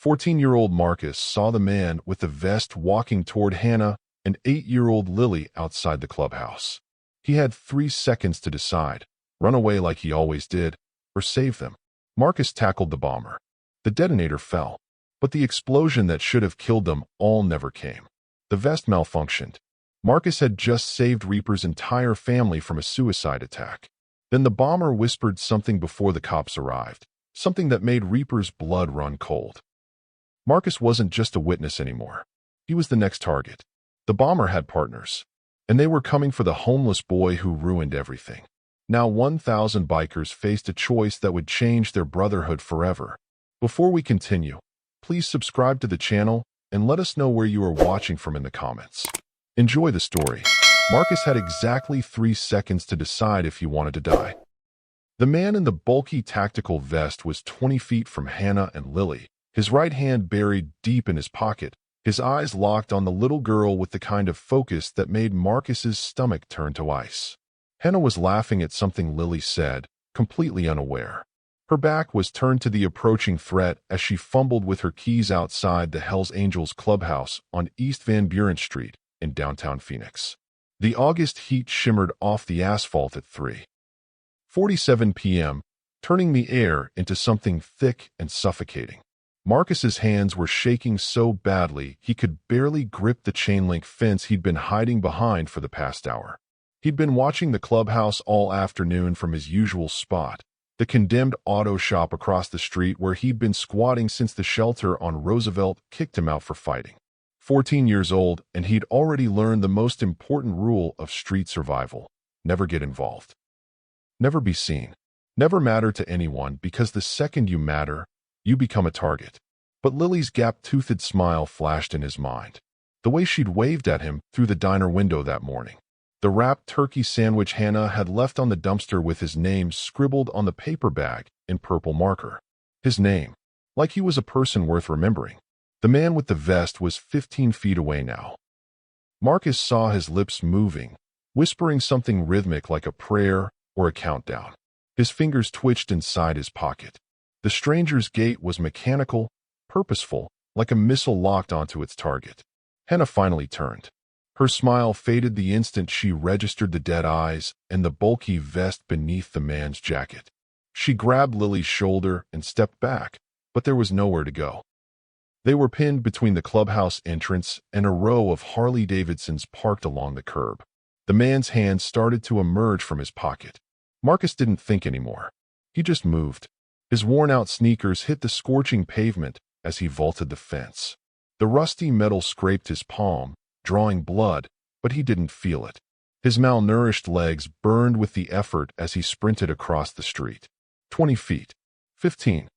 14-year-old Marcus saw the man with the vest walking toward Hannah and 8-year-old Lily outside the clubhouse. He had 3 seconds to decide, run away like he always did, or save them. Marcus tackled the bomber. The detonator fell, but the explosion that should have killed them all never came. The vest malfunctioned. Marcus had just saved Reaper's entire family from a suicide attack. Then the bomber whispered something before the cops arrived, something that made Reaper's blood run cold. Marcus wasn't just a witness anymore. He was the next target. The bomber had partners, and they were coming for the homeless boy who ruined everything. Now 1,000 bikers faced a choice that would change their brotherhood forever. Before we continue, please subscribe to the channel and let us know where you are watching from in the comments. Enjoy the story. Marcus had exactly 3 seconds to decide if he wanted to die. The man in the bulky tactical vest was 20 feet from Hannah and Lily, his right hand buried deep in his pocket, his eyes locked on the little girl with the kind of focus that made Marcus's stomach turn to ice. Hannah was laughing at something Lily said, completely unaware. Her back was turned to the approaching threat as she fumbled with her keys outside the Hells Angels clubhouse on East Van Buren Street in downtown Phoenix. The August heat shimmered off the asphalt at 3:47 p.m., turning the air into something thick and suffocating. Marcus's hands were shaking so badly he could barely grip the chain-link fence he'd been hiding behind for the past hour. He'd been watching the clubhouse all afternoon from his usual spot, the condemned auto shop across the street where he'd been squatting since the shelter on Roosevelt kicked him out for fighting. 14 years old, and he'd already learned the most important rule of street survival: never get involved. Never be seen. Never matter to anyone, because the second you matter, you become a target. But Lily's gap-toothed smile flashed in his mind. The way she'd waved at him through the diner window that morning. The wrapped turkey sandwich Hannah had left on the dumpster with his name scribbled on the paper bag in purple marker. His name. Like he was a person worth remembering. The man with the vest was 15 feet away now. Marcus saw his lips moving, whispering something rhythmic like a prayer or a countdown. His fingers twitched inside his pocket. The stranger's gait was mechanical, purposeful, like a missile locked onto its target. Hannah finally turned. Her smile faded the instant she registered the dead eyes and the bulky vest beneath the man's jacket. She grabbed Lily's shoulder and stepped back, but there was nowhere to go. They were pinned between the clubhouse entrance and a row of Harley-Davidsons parked along the curb. The man's hand started to emerge from his pocket. Marcus didn't think anymore. He just moved. His worn-out sneakers hit the scorching pavement as he vaulted the fence. The rusty metal scraped his palm, drawing blood, but he didn't feel it. His malnourished legs burned with the effort as he sprinted across the street. 20 feet. 15.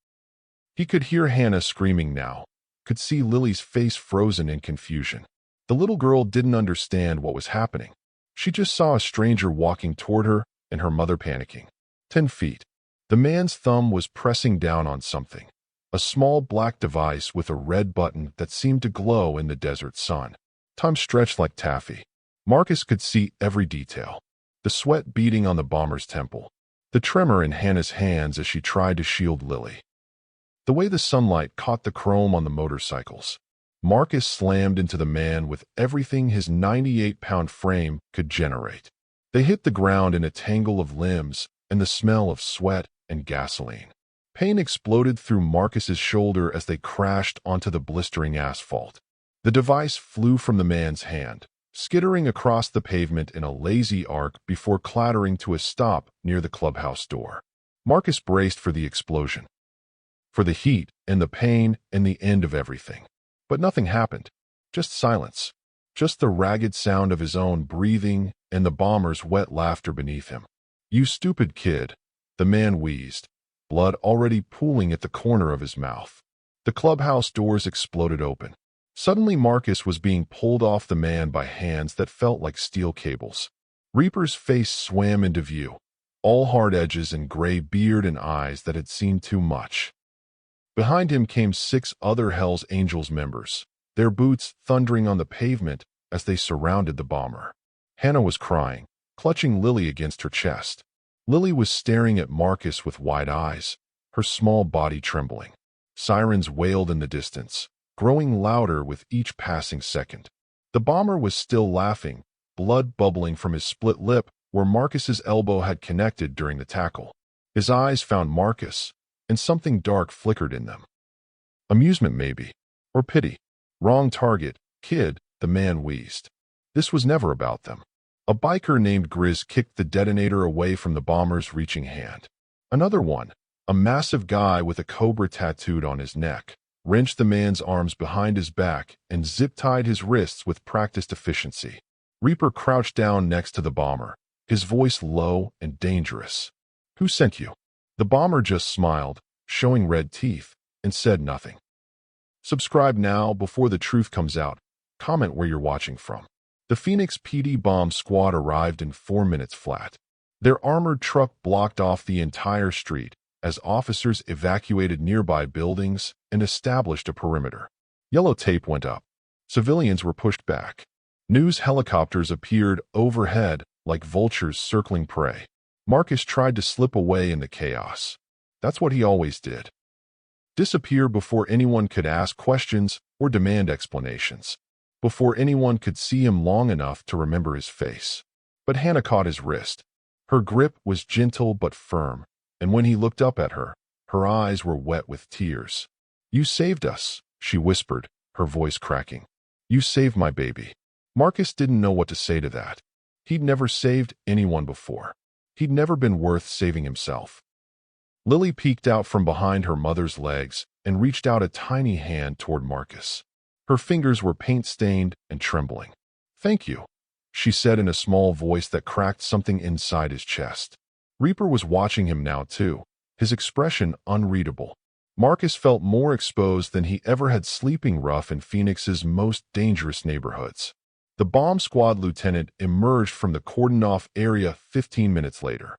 He could hear Hannah screaming now, could see Lily's face frozen in confusion. The little girl didn't understand what was happening. She just saw a stranger walking toward her and her mother panicking. 10 feet. The man's thumb was pressing down on something. A small black device with a red button that seemed to glow in the desert sun. Time stretched like taffy. Marcus could see every detail. The sweat beading on the bomber's temple. The tremor in Hannah's hands as she tried to shield Lily. The way the sunlight caught the chrome on the motorcycles. Marcus slammed into the man with everything his 98-pound frame could generate. They hit the ground in a tangle of limbs and the smell of sweat and gasoline. Pain exploded through Marcus's shoulder as they crashed onto the blistering asphalt. The device flew from the man's hand, skittering across the pavement in a lazy arc before clattering to a stop near the clubhouse door. Marcus braced for the explosion. For the heat and the pain and the end of everything. But nothing happened. Just silence. Just the ragged sound of his own breathing and the bomber's wet laughter beneath him. "You stupid kid," the man wheezed, blood already pooling at the corner of his mouth. The clubhouse doors exploded open. Suddenly Marcus was being pulled off the man by hands that felt like steel cables. Reaper's face swam into view, all hard edges and gray beard and eyes that had seen too much. Behind him came 6 other Hells Angels members, their boots thundering on the pavement as they surrounded the bomber. Hannah was crying, clutching Lily against her chest. Lily was staring at Marcus with wide eyes, her small body trembling. Sirens wailed in the distance, growing louder with each passing second. The bomber was still laughing, blood bubbling from his split lip where Marcus's elbow had connected during the tackle. His eyes found Marcus, and something dark flickered in them. Amusement, maybe. Or pity. Wrong target, kid, the man wheezed. This was never about them. A biker named Grizz kicked the detonator away from the bomber's reaching hand. Another one, a massive guy with a cobra tattooed on his neck, wrenched the man's arms behind his back and zip-tied his wrists with practiced efficiency. Reaper crouched down next to the bomber, his voice low and dangerous. "Who sent you?" The bomber just smiled, showing red teeth, and said nothing. Subscribe now before the truth comes out. Comment where you're watching from. The Phoenix PD bomb squad arrived in 4 minutes flat. Their armored truck blocked off the entire street as officers evacuated nearby buildings and established a perimeter. Yellow tape went up. Civilians were pushed back. News helicopters appeared overhead like vultures circling prey. Marcus tried to slip away in the chaos. That's what he always did. Disappear before anyone could ask questions or demand explanations. Before anyone could see him long enough to remember his face. But Hannah caught his wrist. Her grip was gentle but firm, and when he looked up at her, her eyes were wet with tears. "You saved us," she whispered, her voice cracking. "You saved my baby." Marcus didn't know what to say to that. He'd never saved anyone before. He'd never been worth saving himself. Lily peeked out from behind her mother's legs and reached out a tiny hand toward Marcus. Her fingers were paint-stained and trembling. "Thank you," she said in a small voice that cracked something inside his chest. Reaper was watching him now too, his expression unreadable. Marcus felt more exposed than he ever had, sleeping rough in Phoenix's most dangerous neighborhoods. The bomb squad lieutenant emerged from the cordoned-off area 15 minutes later.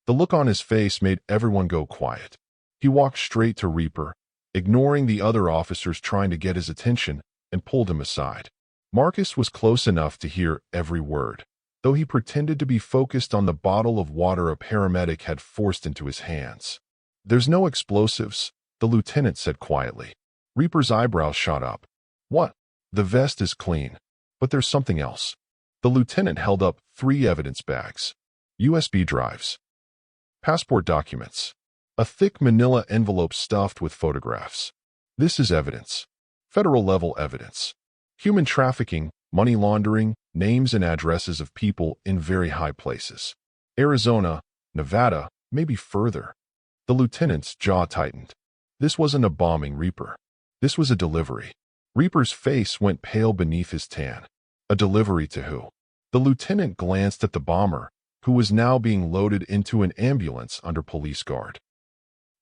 The look on his face made everyone go quiet. He walked straight to Reaper, ignoring the other officers trying to get his attention, and pulled him aside. Marcus was close enough to hear every word, though he pretended to be focused on the bottle of water a paramedic had forced into his hands. "There's no explosives," the lieutenant said quietly. Reaper's eyebrows shot up. "What?" "The vest is clean, but there's something else." The lieutenant held up 3 evidence bags. USB drives. Passport documents. A thick manila envelope stuffed with photographs. "This is evidence. Federal-level evidence. Human trafficking, money laundering, names and addresses of people in very high places. Arizona, Nevada, maybe further." The lieutenant's jaw tightened. This wasn't a bombing, Reaper. This was a delivery. Reaper's face went pale beneath his tan. A delivery to who? The lieutenant glanced at the bomber, who was now being loaded into an ambulance under police guard.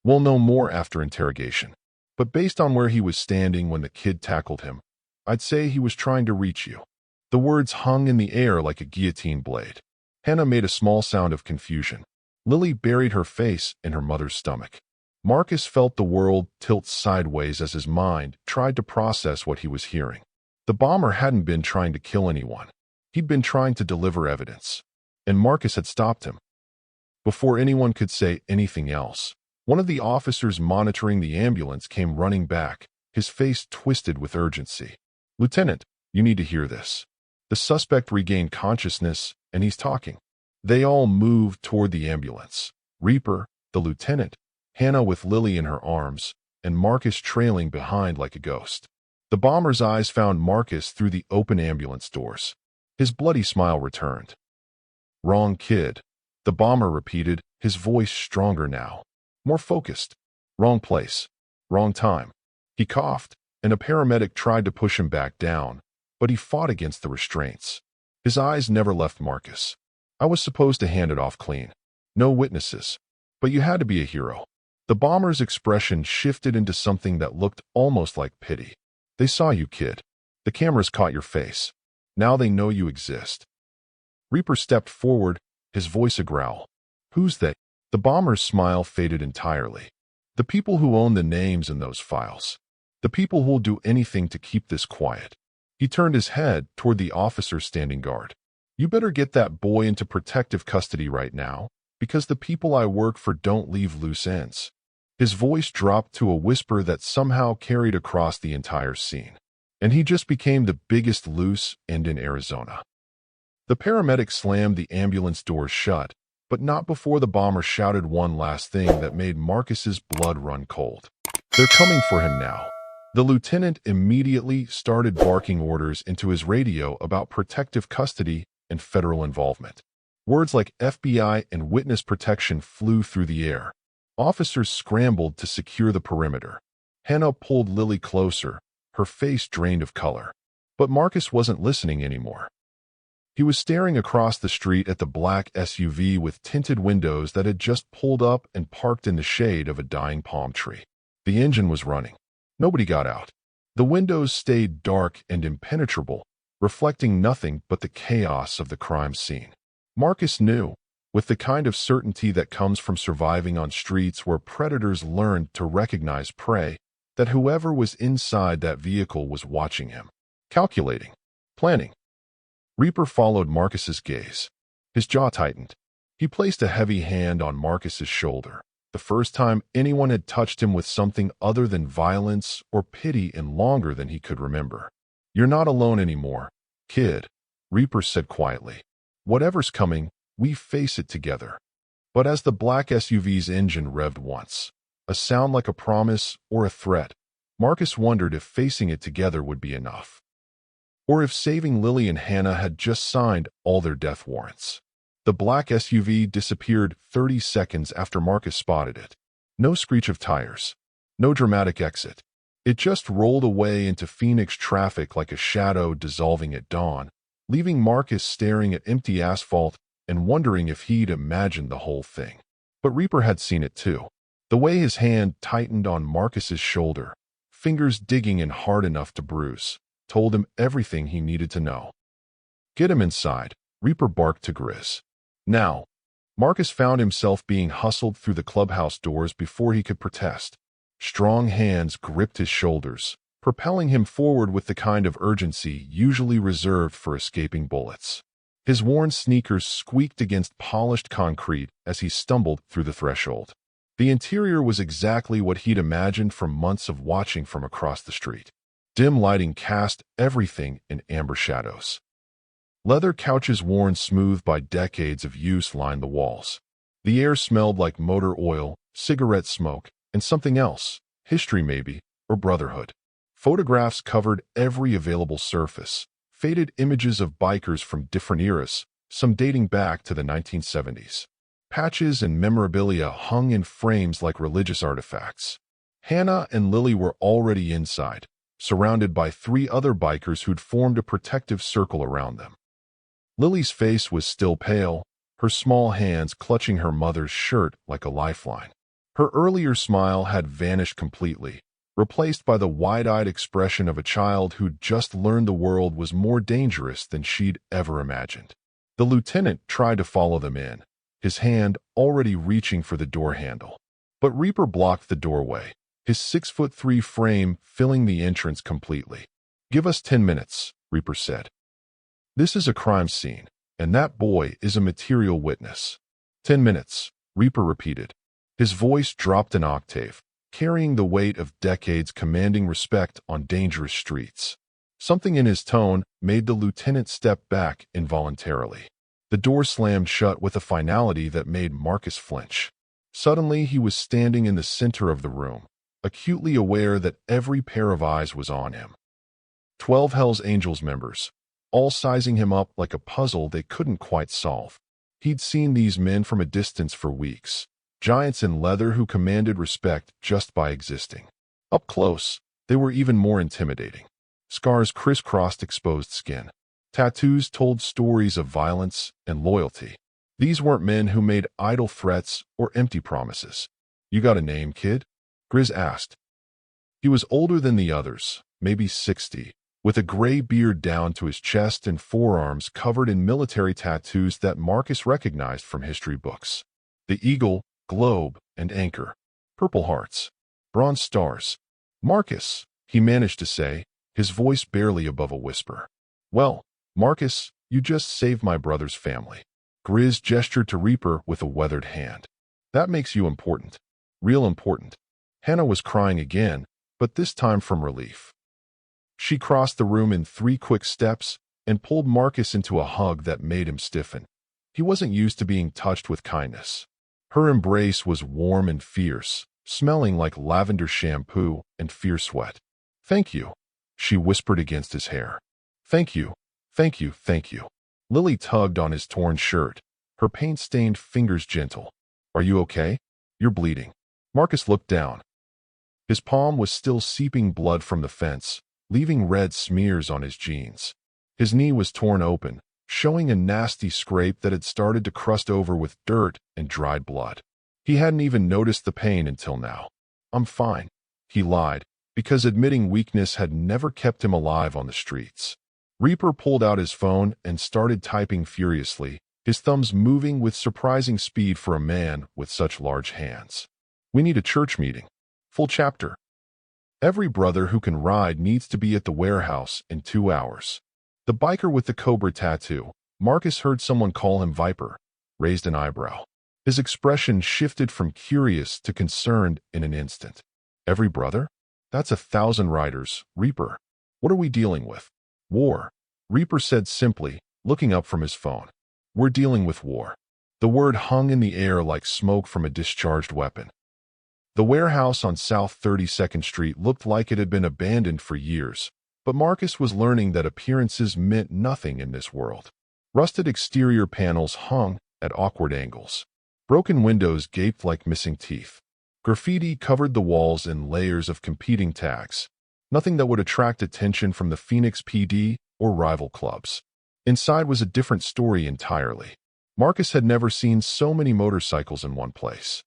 "We'll know more after interrogation. But based on where he was standing when the kid tackled him, I'd say he was trying to reach you." The words hung in the air like a guillotine blade. Hannah made a small sound of confusion. Lily buried her face in her mother's stomach. Marcus felt the world tilt sideways as his mind tried to process what he was hearing. The bomber hadn't been trying to kill anyone. He'd been trying to deliver evidence. And Marcus had stopped him. Before anyone could say anything else, one of the officers monitoring the ambulance came running back, his face twisted with urgency. "Lieutenant, you need to hear this." The suspect regained consciousness, and he's talking. They all moved toward the ambulance. Reaper, the lieutenant, Hannah with Lily in her arms, and Marcus trailing behind like a ghost. The bomber's eyes found Marcus through the open ambulance doors. His bloody smile returned. "Wrong kid," the bomber repeated, his voice stronger now, more focused. "Wrong place. Wrong time." He coughed, and a paramedic tried to push him back down, but he fought against the restraints. His eyes never left Marcus. "I was supposed to hand it off clean. No witnesses. But you had to be a hero." The bomber's expression shifted into something that looked almost like pity. "They saw you, kid. The cameras caught your face. Now they know you exist." Reaper stepped forward, his voice a growl. "Who's they?" The bomber's smile faded entirely. "The people who own the names in those files. The people who'll do anything to keep this quiet." He turned his head toward the officer standing guard. "You better get that boy into protective custody right now, because the people I work for don't leave loose ends." His voice dropped to a whisper that somehow carried across the entire scene. And he just became the biggest loose end in Arizona. The paramedic slammed the ambulance doors shut, but not before the bomber shouted one last thing that made Marcus's blood run cold. "They're coming for him now." The lieutenant immediately started barking orders into his radio about protective custody and federal involvement. Words like FBI and witness protection flew through the air. Officers scrambled to secure the perimeter. Hannah pulled Lily closer, her face drained of color. But Marcus wasn't listening anymore. He was staring across the street at the black SUV with tinted windows that had just pulled up and parked in the shade of a dying palm tree. The engine was running. Nobody got out. The windows stayed dark and impenetrable, reflecting nothing but the chaos of the crime scene. Marcus knew, with the kind of certainty that comes from surviving on streets where predators learned to recognize prey, that whoever was inside that vehicle was watching him, calculating, planning. Reaper followed Marcus's gaze. His jaw tightened. He placed a heavy hand on Marcus's shoulder, the first time anyone had touched him with something other than violence or pity in longer than he could remember. "You're not alone anymore, kid," Reaper said quietly. "Whatever's coming, we face it together." But as the black SUV's engine revved once, a sound like a promise or a threat, Marcus wondered if facing it together would be enough. Or if saving Lily and Hannah had just signed all their death warrants. The black SUV disappeared 30 seconds after Marcus spotted it. No screech of tires. No dramatic exit. It just rolled away into Phoenix traffic like a shadow dissolving at dawn, leaving Marcus staring at empty asphalt and wondering if he'd imagined the whole thing. But Reaper had seen it too. The way his hand tightened on Marcus's shoulder, fingers digging in hard enough to bruise, told him everything he needed to know. "Get him inside," Reaper barked to Grizz. Now, Marcus found himself being hustled through the clubhouse doors before he could protest. Strong hands gripped his shoulders, propelling him forward with the kind of urgency usually reserved for escaping bullets. His worn sneakers squeaked against polished concrete as he stumbled through the threshold. The interior was exactly what he'd imagined from months of watching from across the street. Dim lighting cast everything in amber shadows. Leather couches worn smooth by decades of use lined the walls. The air smelled like motor oil, cigarette smoke, and something else, history maybe, or brotherhood. Photographs covered every available surface, faded images of bikers from different eras, some dating back to the 1970s. Patches and memorabilia hung in frames like religious artifacts. Hannah and Lily were already inside, surrounded by 3 other bikers who'd formed a protective circle around them. Lily's face was still pale, her small hands clutching her mother's shirt like a lifeline. Her earlier smile had vanished completely, replaced by the wide-eyed expression of a child who'd just learned the world was more dangerous than she'd ever imagined. The lieutenant tried to follow them in, his hand already reaching for the door handle. But Reaper blocked the doorway, his 6'3" frame filling the entrance completely. "Give us 10 minutes, Reaper said. "This is a crime scene, and that boy is a material witness." 10 minutes, Reaper repeated. His voice dropped an octave, carrying the weight of decades commanding respect on dangerous streets. Something in his tone made the lieutenant step back involuntarily. The door slammed shut with a finality that made Marcus flinch. Suddenly, he was standing in the center of the room, acutely aware that every pair of eyes was on him. 12 Hell's Angels members, all sizing him up like a puzzle they couldn't quite solve. He'd seen these men from a distance for weeks, giants in leather who commanded respect just by existing. Up close, they were even more intimidating. Scars crisscrossed exposed skin. Tattoos told stories of violence and loyalty. These weren't men who made idle threats or empty promises. "You got a name, kid?" Grizz asked. He was older than the others, maybe 60, with a gray beard down to his chest and forearms covered in military tattoos that Marcus recognized from history books. The eagle, globe, and anchor. Purple hearts. Bronze stars. "Marcus," he managed to say, his voice barely above a whisper. "Well, Marcus, you just saved my brother's family." Grizz gestured to Reaper with a weathered hand. "That makes you important. Real important." Hannah was crying again, but this time from relief. She crossed the room in 3 quick steps and pulled Marcus into a hug that made him stiffen. He wasn't used to being touched with kindness. Her embrace was warm and fierce, smelling like lavender shampoo and fierce sweat. "Thank you," she whispered against his hair. "Thank you, thank you, thank you." Lily tugged on his torn shirt, her paint-stained fingers gentle. "Are you okay? You're bleeding." Marcus looked down. His palm was still seeping blood from the fence, leaving red smears on his jeans. His knee was torn open, showing a nasty scrape that had started to crust over with dirt and dried blood. He hadn't even noticed the pain until now. "I'm fine," he lied, because admitting weakness had never kept him alive on the streets. Reaper pulled out his phone and started typing furiously, his thumbs moving with surprising speed for a man with such large hands. "We need a church meeting. Full chapter. Every brother who can ride needs to be at the warehouse in 2 hours." The biker with the cobra tattoo, Marcus heard someone call him Viper, raised an eyebrow. His expression shifted from curious to concerned in an instant. "Every brother? That's 1,000 riders, Reaper. What are we dealing with?" "War," Reaper said simply, looking up from his phone. "We're dealing with war." The word hung in the air like smoke from a discharged weapon. The warehouse on South 32nd Street looked like it had been abandoned for years, but Marcus was learning that appearances meant nothing in this world. Rusted exterior panels hung at awkward angles. Broken windows gaped like missing teeth. Graffiti covered the walls in layers of competing tags. Nothing that would attract attention from the Phoenix PD or rival clubs. Inside was a different story entirely. Marcus had never seen so many motorcycles in one place.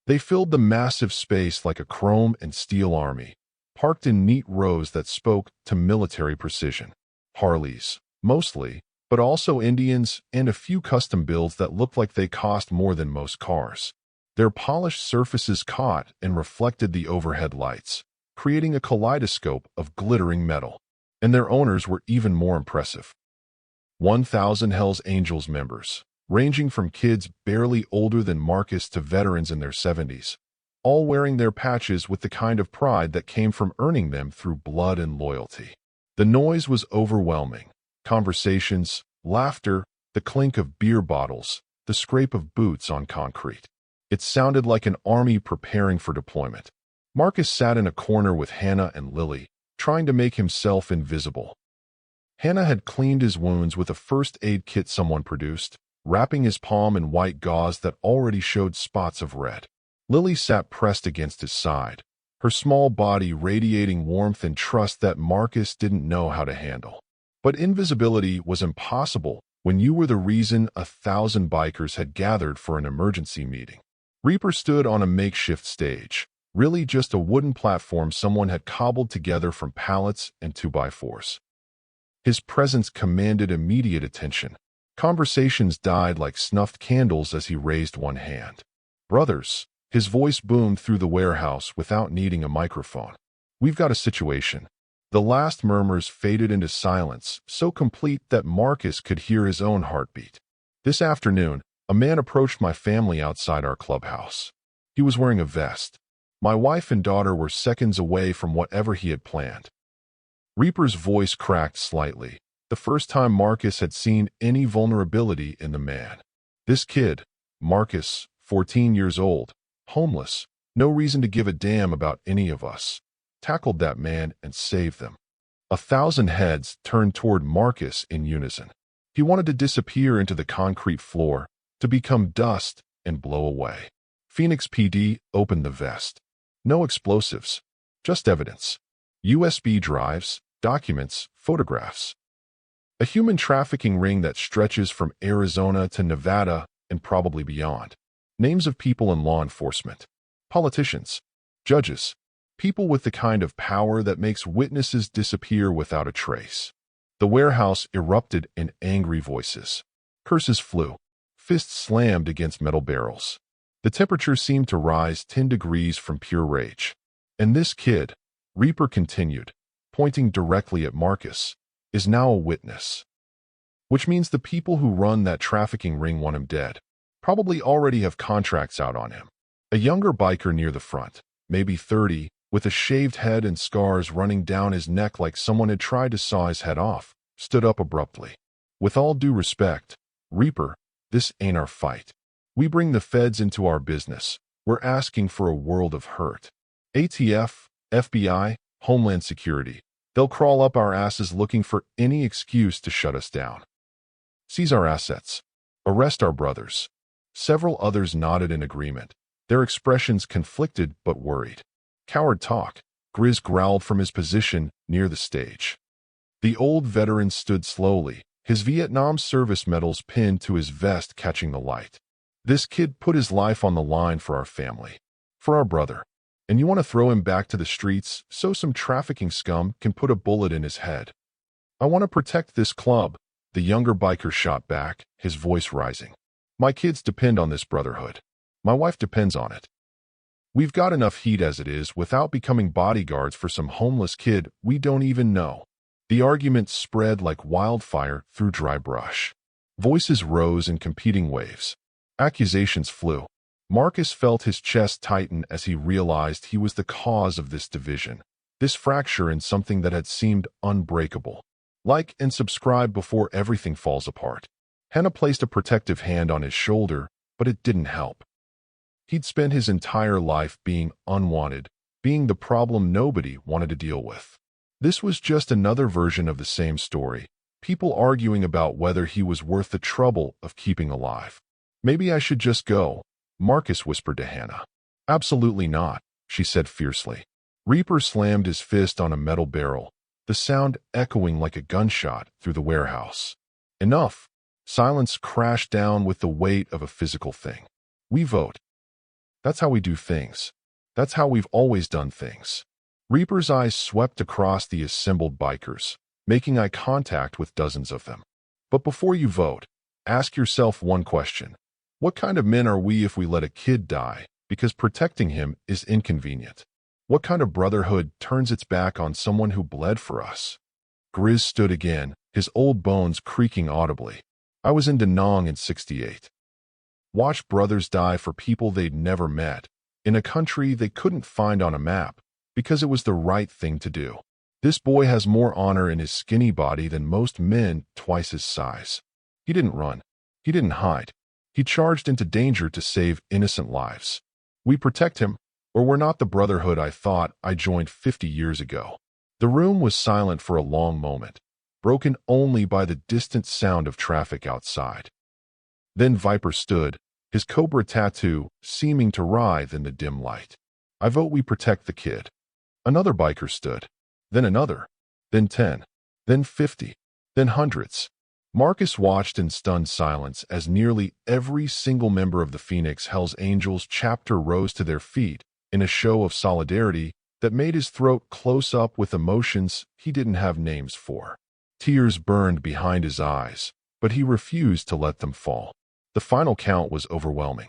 They filled the massive space like a chrome and steel army, parked in neat rows that spoke to military precision. Harleys, mostly, but also Indians and a few custom builds that looked like they cost more than most cars. Their polished surfaces caught and reflected the overhead lights, creating a kaleidoscope of glittering metal. And their owners were even more impressive. 1,000 Hell's Angels members, ranging from kids barely older than Marcus to veterans in their 70s, all wearing their patches with the kind of pride that came from earning them through blood and loyalty. The noise was overwhelming. Conversations, laughter, the clink of beer bottles, the scrape of boots on concrete. It sounded like an army preparing for deployment. Marcus sat in a corner with Hannah and Lily, trying to make himself invisible. Hannah had cleaned his wounds with a first aid kit someone produced, wrapping his palm in white gauze that already showed spots of red. Lily sat pressed against his side, her small body radiating warmth and trust that Marcus didn't know how to handle. But invisibility was impossible when you were the reason 1,000 bikers had gathered for an emergency meeting. Reaper stood on a makeshift stage, really just a wooden platform someone had cobbled together from pallets and 2x4s. His presence commanded immediate attention. Conversations died like snuffed candles as he raised one hand. "Brothers," his voice boomed through the warehouse without needing a microphone. "We've got a situation." The last murmurs faded into silence, so complete that Marcus could hear his own heartbeat. "This afternoon, a man approached my family outside our clubhouse. He was wearing a vest. My wife and daughter were seconds away from whatever he had planned." Reaper's voice cracked slightly, the first time Marcus had seen any vulnerability in the man. This kid, Marcus, 14 years old, homeless, no reason to give a damn about any of us, tackled that man and saved them. 1,000 heads turned toward Marcus in unison. He wanted to disappear into the concrete floor, to become dust and blow away. Phoenix PD opened the vest. No explosives, just evidence. USB drives, documents, photographs. A human trafficking ring that stretches from Arizona to Nevada and probably beyond. Names of people in law enforcement. Politicians. Judges. People with the kind of power that makes witnesses disappear without a trace. The warehouse erupted in angry voices. Curses flew. Fists slammed against metal barrels. The temperature seemed to rise 10 degrees from pure rage. "And this kid," Reaper continued, pointing directly at Marcus, "is now a witness. Which means the people who run that trafficking ring want him dead. Probably already have contracts out on him." A younger biker near the front, maybe 30, with a shaved head and scars running down his neck like someone had tried to saw his head off, stood up abruptly. "With all due respect, Reaper, this ain't our fight. We bring the feds into our business. We're asking for a world of hurt. ATF, FBI, Homeland Security. They'll crawl up our asses looking for any excuse to shut us down. Seize our assets. Arrest our brothers." Several others nodded in agreement, their expressions conflicted but worried. "Coward talk," Grizz growled from his position near the stage. The old veteran stood slowly, his Vietnam service medals pinned to his vest catching the light. "This kid put his life on the line for our family, for our brother. And you want to throw him back to the streets so some trafficking scum can put a bullet in his head?" "I want to protect this club," the younger biker shot back, his voice rising. "My kids depend on this brotherhood. My wife depends on it. We've got enough heat as it is without becoming bodyguards for some homeless kid we don't even know." The argument spread like wildfire through dry brush. Voices rose in competing waves. Accusations flew. Marcus felt his chest tighten as he realized he was the cause of this division, this fracture in something that had seemed unbreakable. Like and subscribe before everything falls apart. Hannah placed a protective hand on his shoulder, but it didn't help. He'd spent his entire life being unwanted, being the problem nobody wanted to deal with. This was just another version of the same story, people arguing about whether he was worth the trouble of keeping alive. "Maybe I should just go," Marcus whispered to Hannah. "Absolutely not," she said fiercely. Reaper slammed his fist on a metal barrel, the sound echoing like a gunshot through the warehouse. "Enough." Silence crashed down with the weight of a physical thing. "We vote. That's how we do things. That's how we've always done things." Reaper's eyes swept across the assembled bikers, making eye contact with dozens of them. "But before you vote, ask yourself one question. What kind of men are we if we let a kid die because protecting him is inconvenient? What kind of brotherhood turns its back on someone who bled for us?" Grizz stood again, his old bones creaking audibly. "I was in Da Nang in '68. Watched brothers die for people they'd never met, in a country they couldn't find on a map, because it was the right thing to do. This boy has more honor in his skinny body than most men twice his size. He didn't run. He didn't hide. He charged into danger to save innocent lives. We protect him, or we're not the brotherhood I thought I joined 50 years ago." The room was silent for a long moment, broken only by the distant sound of traffic outside. Then Viper stood, his cobra tattoo seeming to writhe in the dim light. "I vote we protect the kid." Another biker stood, then another, then 10, then 50, then hundreds. Marcus watched in stunned silence as nearly every single member of the Phoenix Hells Angels chapter rose to their feet in a show of solidarity that made his throat close up with emotions he didn't have names for. Tears burned behind his eyes, but he refused to let them fall. The final count was overwhelming.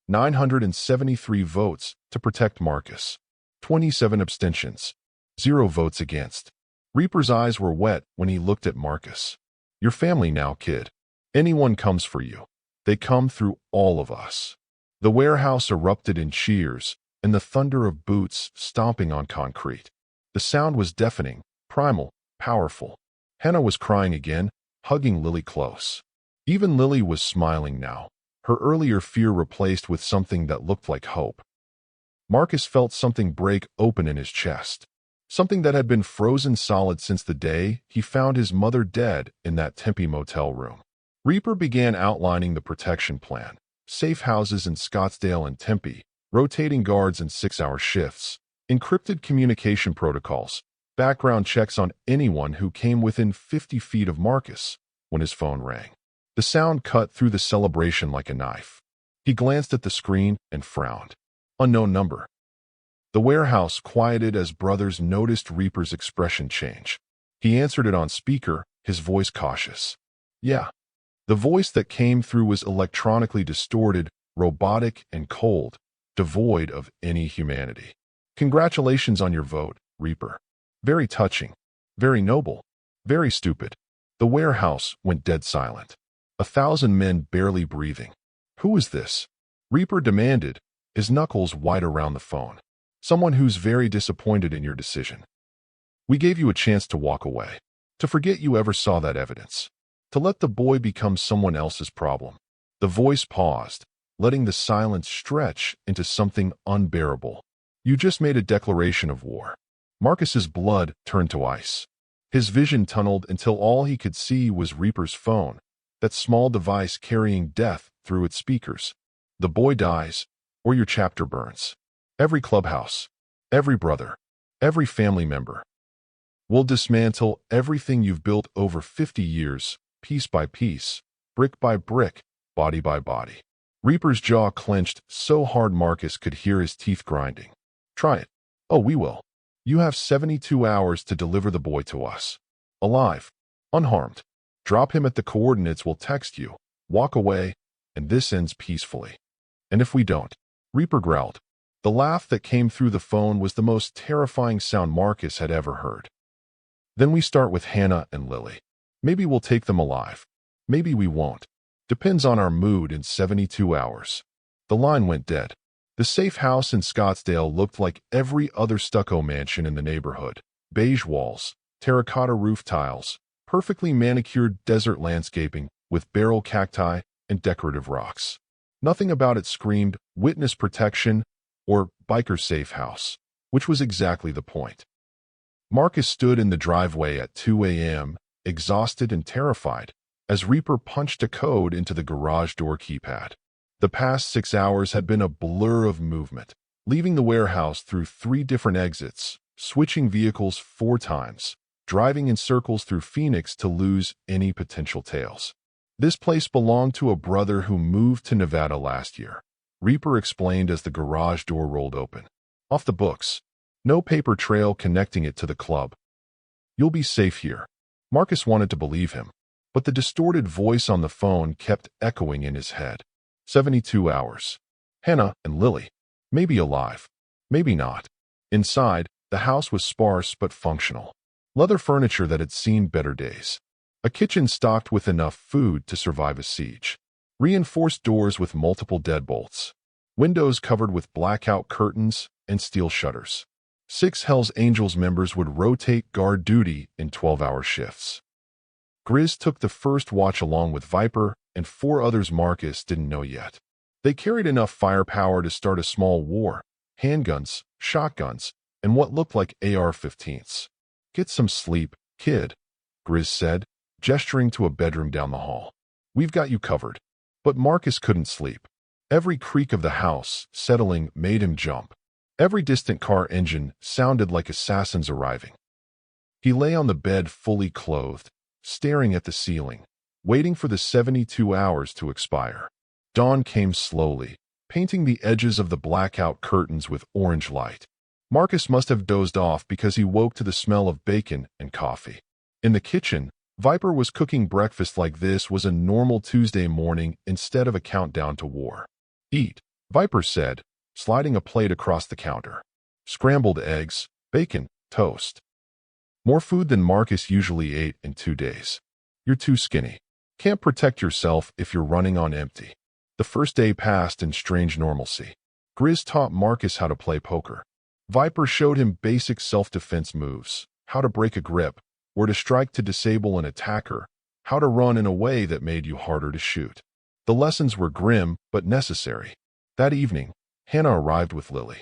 973 votes to protect Marcus. 27 abstentions. 0 votes against. Reaper's eyes were wet when he looked at Marcus. "Your family now, kid. Anyone comes for you. They come through all of us." The warehouse erupted in cheers, and the thunder of boots stomping on concrete. The sound was deafening, primal, powerful. Hannah was crying again, hugging Lily close. Even Lily was smiling now, her earlier fear replaced with something that looked like hope. Marcus felt something break open in his chest, something that had been frozen solid since the day he found his mother dead in that Tempe motel room. Reaper began outlining the protection plan: safe houses in Scottsdale and Tempe, rotating guards in 6-hour shifts, encrypted communication protocols, background checks on anyone who came within 50 feet of Marcus. When his phone rang, the sound cut through the celebration like a knife. He glanced at the screen and frowned. Unknown number. The warehouse quieted as brothers noticed Reaper's expression change. He answered it on speaker, his voice cautious. "Yeah." The voice that came through was electronically distorted, robotic, and cold, devoid of any humanity. "Congratulations on your vote, Reaper. Very touching. Very noble. Very stupid." The warehouse went dead silent. 1,000 men barely breathing. "Who is this?" Reaper demanded, his knuckles white around the phone. someone who's very disappointed in your decision. We gave you a chance to walk away, to forget you ever saw that evidence, to let the boy become someone else's problem. The voice paused, letting the silence stretch into something unbearable. You just made a declaration of war. Marcus's blood turned to ice. His vision tunneled until all he could see was Reaper's phone, that small device carrying death through its speakers. The boy dies, or your chapter burns. Every clubhouse, every brother, every family member. We'll dismantle everything you've built over 50 years, piece by piece, brick by brick, body by body. Reaper's jaw clenched so hard Marcus could hear his teeth grinding. Try it. Oh, we will. You have 72 hours to deliver the boy to us. Alive. Unharmed. Drop him at the coordinates we'll text you. Walk away, and this ends peacefully. And if we don't? Reaper growled. The laugh that came through the phone was the most terrifying sound Marcus had ever heard. Then we start with Hannah and Lily. Maybe we'll take them alive. Maybe we won't. Depends on our mood in 72 hours. The line went dead. The safe house in Scottsdale looked like every other stucco mansion in the neighborhood. Beige walls, terracotta roof tiles, perfectly manicured desert landscaping with barrel cacti and decorative rocks. Nothing about it screamed witness protection or biker safe house, which was exactly the point. Marcus stood in the driveway at 2 a.m., exhausted and terrified, as Reaper punched a code into the garage door keypad. The past 6 hours had been a blur of movement, leaving the warehouse through 3 different exits, switching vehicles 4 times, driving in circles through Phoenix to lose any potential tails. This place belonged to a brother who moved to Nevada last year, Reaper explained as the garage door rolled open. Off the books. No paper trail connecting it to the club. You'll be safe here. Marcus wanted to believe him, but the distorted voice on the phone kept echoing in his head. 72 hours. Hannah and Lily. Maybe alive. Maybe not. Inside, the house was sparse but functional. Leather furniture that had seen better days. A kitchen stocked with enough food to survive a siege. Reinforced doors with multiple deadbolts. Windows covered with blackout curtains and steel shutters. 6 Hell's Angels members would rotate guard duty in 12-hour shifts. Grizz took the first watch along with Viper and 4 others Marcus didn't know yet. They carried enough firepower to start a small war, handguns, shotguns, and what looked like AR-15s. Get some sleep, kid, Grizz said, gesturing to a bedroom down the hall. We've got you covered. But Marcus couldn't sleep. Every creak of the house settling made him jump. Every distant car engine sounded like assassins arriving. He lay on the bed fully clothed, staring at the ceiling, waiting for the 72 hours to expire. Dawn came slowly, painting the edges of the blackout curtains with orange light. Marcus must have dozed off because he woke to the smell of bacon and coffee. In the kitchen, Viper was cooking breakfast like this was a normal Tuesday morning instead of a countdown to war. Eat, Viper said, sliding a plate across the counter. Scrambled eggs, bacon, toast. More food than Marcus usually ate in 2 days. You're too skinny. Can't protect yourself if you're running on empty. The first day passed in strange normalcy. Grizz taught Marcus how to play poker. Viper showed him basic self-defense moves, how to break a grip, where to strike to disable an attacker, how to run in a way that made you harder to shoot. The lessons were grim but necessary. That evening, Hannah arrived with Lily.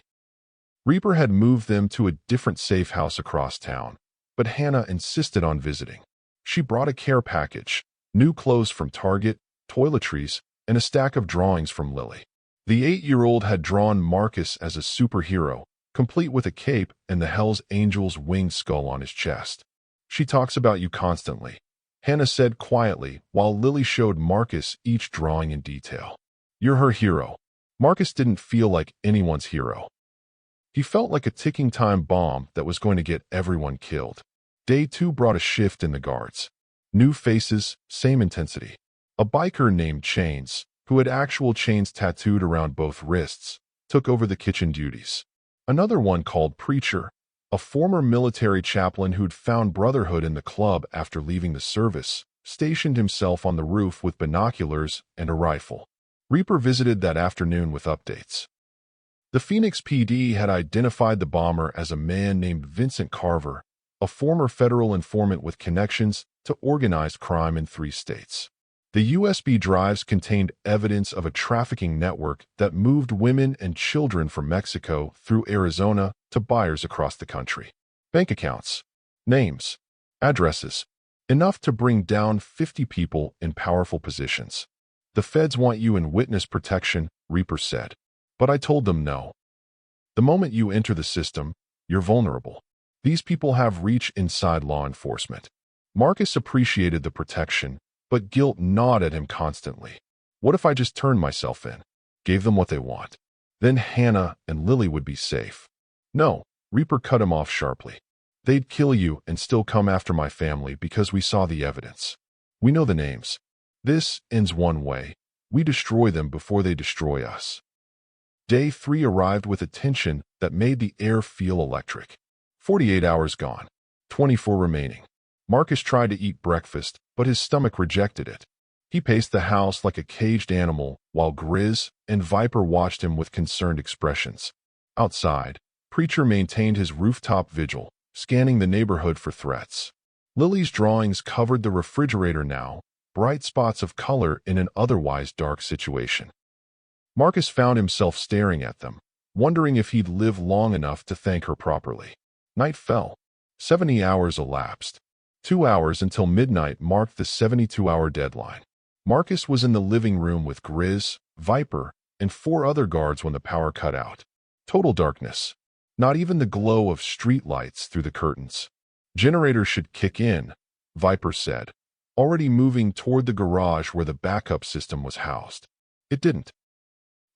Reaper had moved them to a different safe house across town, but Hannah insisted on visiting. She brought a care package, new clothes from Target, toiletries, and a stack of drawings from Lily. The 8-year-old had drawn Marcus as a superhero, complete with a cape and the Hell's Angels winged skull on his chest. She talks about you constantly, Hannah said quietly while Lily showed Marcus each drawing in detail. You're her hero. Marcus didn't feel like anyone's hero. He felt like a ticking time bomb that was going to get everyone killed. Day 2 brought a shift in the guards. New faces, same intensity. A biker named Chains, who had actual chains tattooed around both wrists, took over the kitchen duties. Another one called Preacher, a former military chaplain who'd found brotherhood in the club after leaving the service, stationed himself on the roof with binoculars and a rifle. Reaper visited that afternoon with updates. The Phoenix PD had identified the bomber as a man named Vincent Carver, a former federal informant with connections to organized crime in 3 states. The USB drives contained evidence of a trafficking network that moved women and children from Mexico through Arizona to buyers across the country. Bank accounts, names, addresses, enough to bring down 50 people in powerful positions. The feds want you in witness protection, Reaper said. But I told them no. The moment you enter the system, you're vulnerable. These people have reach inside law enforcement. Marcus appreciated the protection, but guilt gnawed at him constantly. What if I just turned myself in, gave them what they want? Then Hannah and Lily would be safe. No, Reaper cut him off sharply. They'd kill you and still come after my family because we saw the evidence. We know the names. This ends one way. We destroy them before they destroy us. Day 3 arrived with a tension that made the air feel electric. 48 hours gone. 24 remaining. Marcus tried to eat breakfast, but his stomach rejected it. He paced the house like a caged animal while Grizz and Viper watched him with concerned expressions. Outside, Preacher maintained his rooftop vigil, scanning the neighborhood for threats. Lily's drawings covered the refrigerator now, bright spots of color in an otherwise dark situation. Marcus found himself staring at them, wondering if he'd live long enough to thank her properly. Night fell. 70 hours elapsed. 2 hours until midnight marked the 72-hour deadline. Marcus was in the living room with Grizz, Viper, and 4 other guards when the power cut out. Total darkness. Not even the glow of street lights through the curtains. Generators should kick in, Viper said, already moving toward the garage where the backup system was housed. It didn't.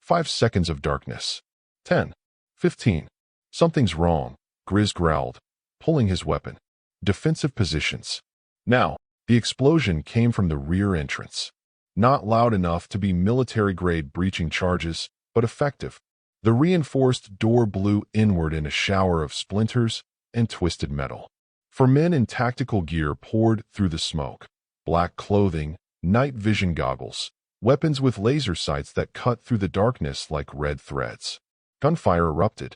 5 seconds of darkness. 10. 15. Something's wrong, Grizz growled, pulling his weapon. Defensive positions. Now, the explosion came from the rear entrance. Not loud enough to be military-grade breaching charges, but effective. The reinforced door blew inward in a shower of splinters and twisted metal. 4 men in tactical gear poured through the smoke. Black clothing, night vision goggles, weapons with laser sights that cut through the darkness like red threads. Gunfire erupted.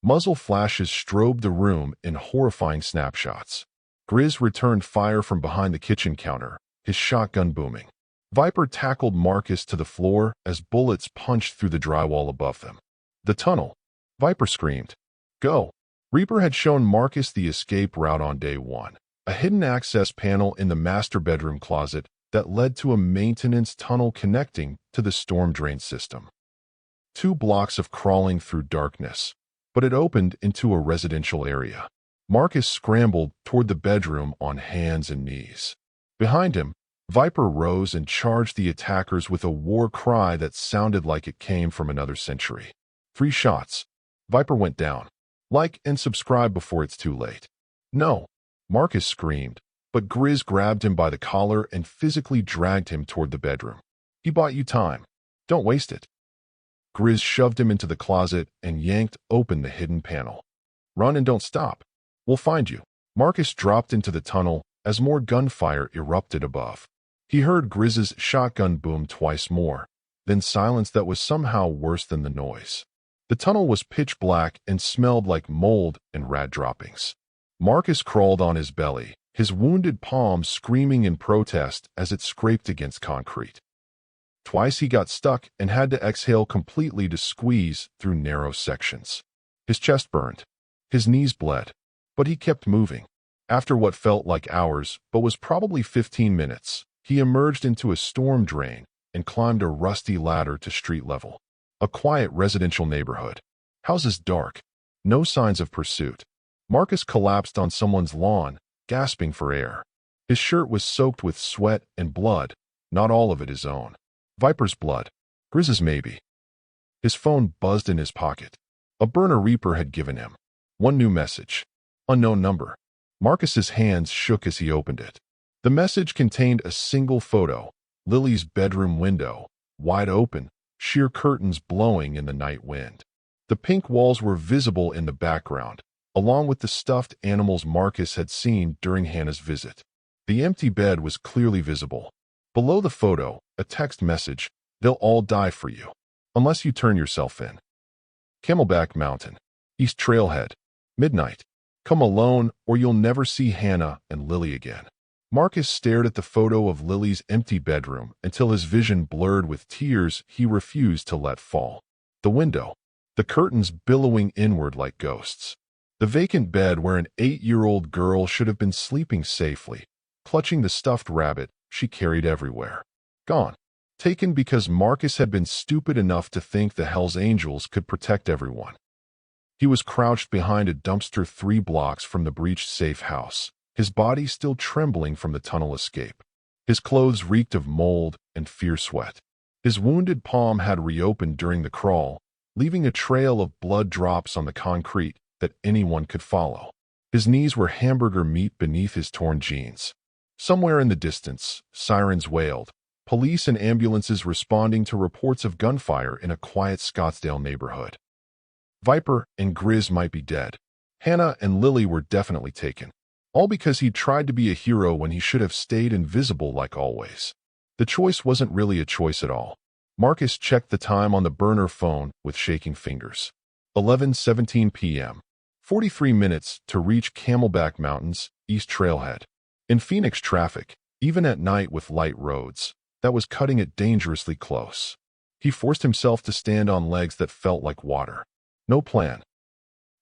Muzzle flashes strobed the room in horrifying snapshots. Grizz returned fire from behind the kitchen counter, his shotgun booming. Viper tackled Marcus to the floor as bullets punched through the drywall above them. The tunnel. Viper screamed. Go. Reaper had shown Marcus the escape route on day 1. A hidden access panel in the master bedroom closet that led to a maintenance tunnel connecting to the storm drain system. 2 blocks of crawling through darkness, but it opened into a residential area. Marcus scrambled toward the bedroom on hands and knees. Behind him, Viper rose and charged the attackers with a war cry that sounded like it came from another century. 3 shots. Viper went down. Like and subscribe before it's too late. No, Marcus screamed, but Grizz grabbed him by the collar and physically dragged him toward the bedroom. He bought you time. Don't waste it. Grizz shoved him into the closet and yanked open the hidden panel. Run and don't stop. We'll find you. Marcus dropped into the tunnel as more gunfire erupted above. He heard Grizz's shotgun boom twice more, then silence that was somehow worse than the noise. The tunnel was pitch black and smelled like mold and rat droppings. Marcus crawled on his belly, his wounded palm screaming in protest as it scraped against concrete. Twice he got stuck and had to exhale completely to squeeze through narrow sections. His chest burned. His knees bled. But he kept moving. After what felt like hours, but was probably 15 minutes, he emerged into a storm drain and climbed a rusty ladder to street level. A quiet residential neighborhood. Houses dark. No signs of pursuit. Marcus collapsed on someone's lawn, gasping for air. His shirt was soaked with sweat and blood, not all of it his own. Viper's blood. Grizz's maybe. His phone buzzed in his pocket. A burner Reaper had given him. One new message. Unknown number. Marcus's hands shook as he opened it. The message contained a single photo, Lily's bedroom window, wide open, sheer curtains blowing in the night wind. The pink walls were visible in the background, along with the stuffed animals Marcus had seen during Hannah's visit. The empty bed was clearly visible. Below the photo, a text message, "They'll all die for you, unless you turn yourself in." Camelback Mountain, East Trailhead, midnight. Come alone or you'll never see Hannah and Lily again. Marcus stared at the photo of Lily's empty bedroom until his vision blurred with tears he refused to let fall. The window, the curtains billowing inward like ghosts. The vacant bed where an 8-year-old girl should have been sleeping safely, clutching the stuffed rabbit she carried everywhere. Gone. Taken because Marcus had been stupid enough to think the Hells Angels could protect everyone. He was crouched behind a dumpster 3 blocks from the breached safe house, his body still trembling from the tunnel escape. His clothes reeked of mold and fierce sweat. His wounded palm had reopened during the crawl, leaving a trail of blood drops on the concrete that anyone could follow. His knees were hamburger meat beneath his torn jeans. Somewhere in the distance, sirens wailed, police and ambulances responding to reports of gunfire in a quiet Scottsdale neighborhood. Viper and Grizz might be dead. Hannah and Lily were definitely taken. All because he tried to be a hero when he should have stayed invisible like always. The choice wasn't really a choice at all. Marcus checked the time on the burner phone with shaking fingers. 11:17 p.m. 43 minutes to reach Camelback Mountains, East Trailhead. In Phoenix traffic, even at night with light roads, that was cutting it dangerously close. He forced himself to stand on legs that felt like water. No plan.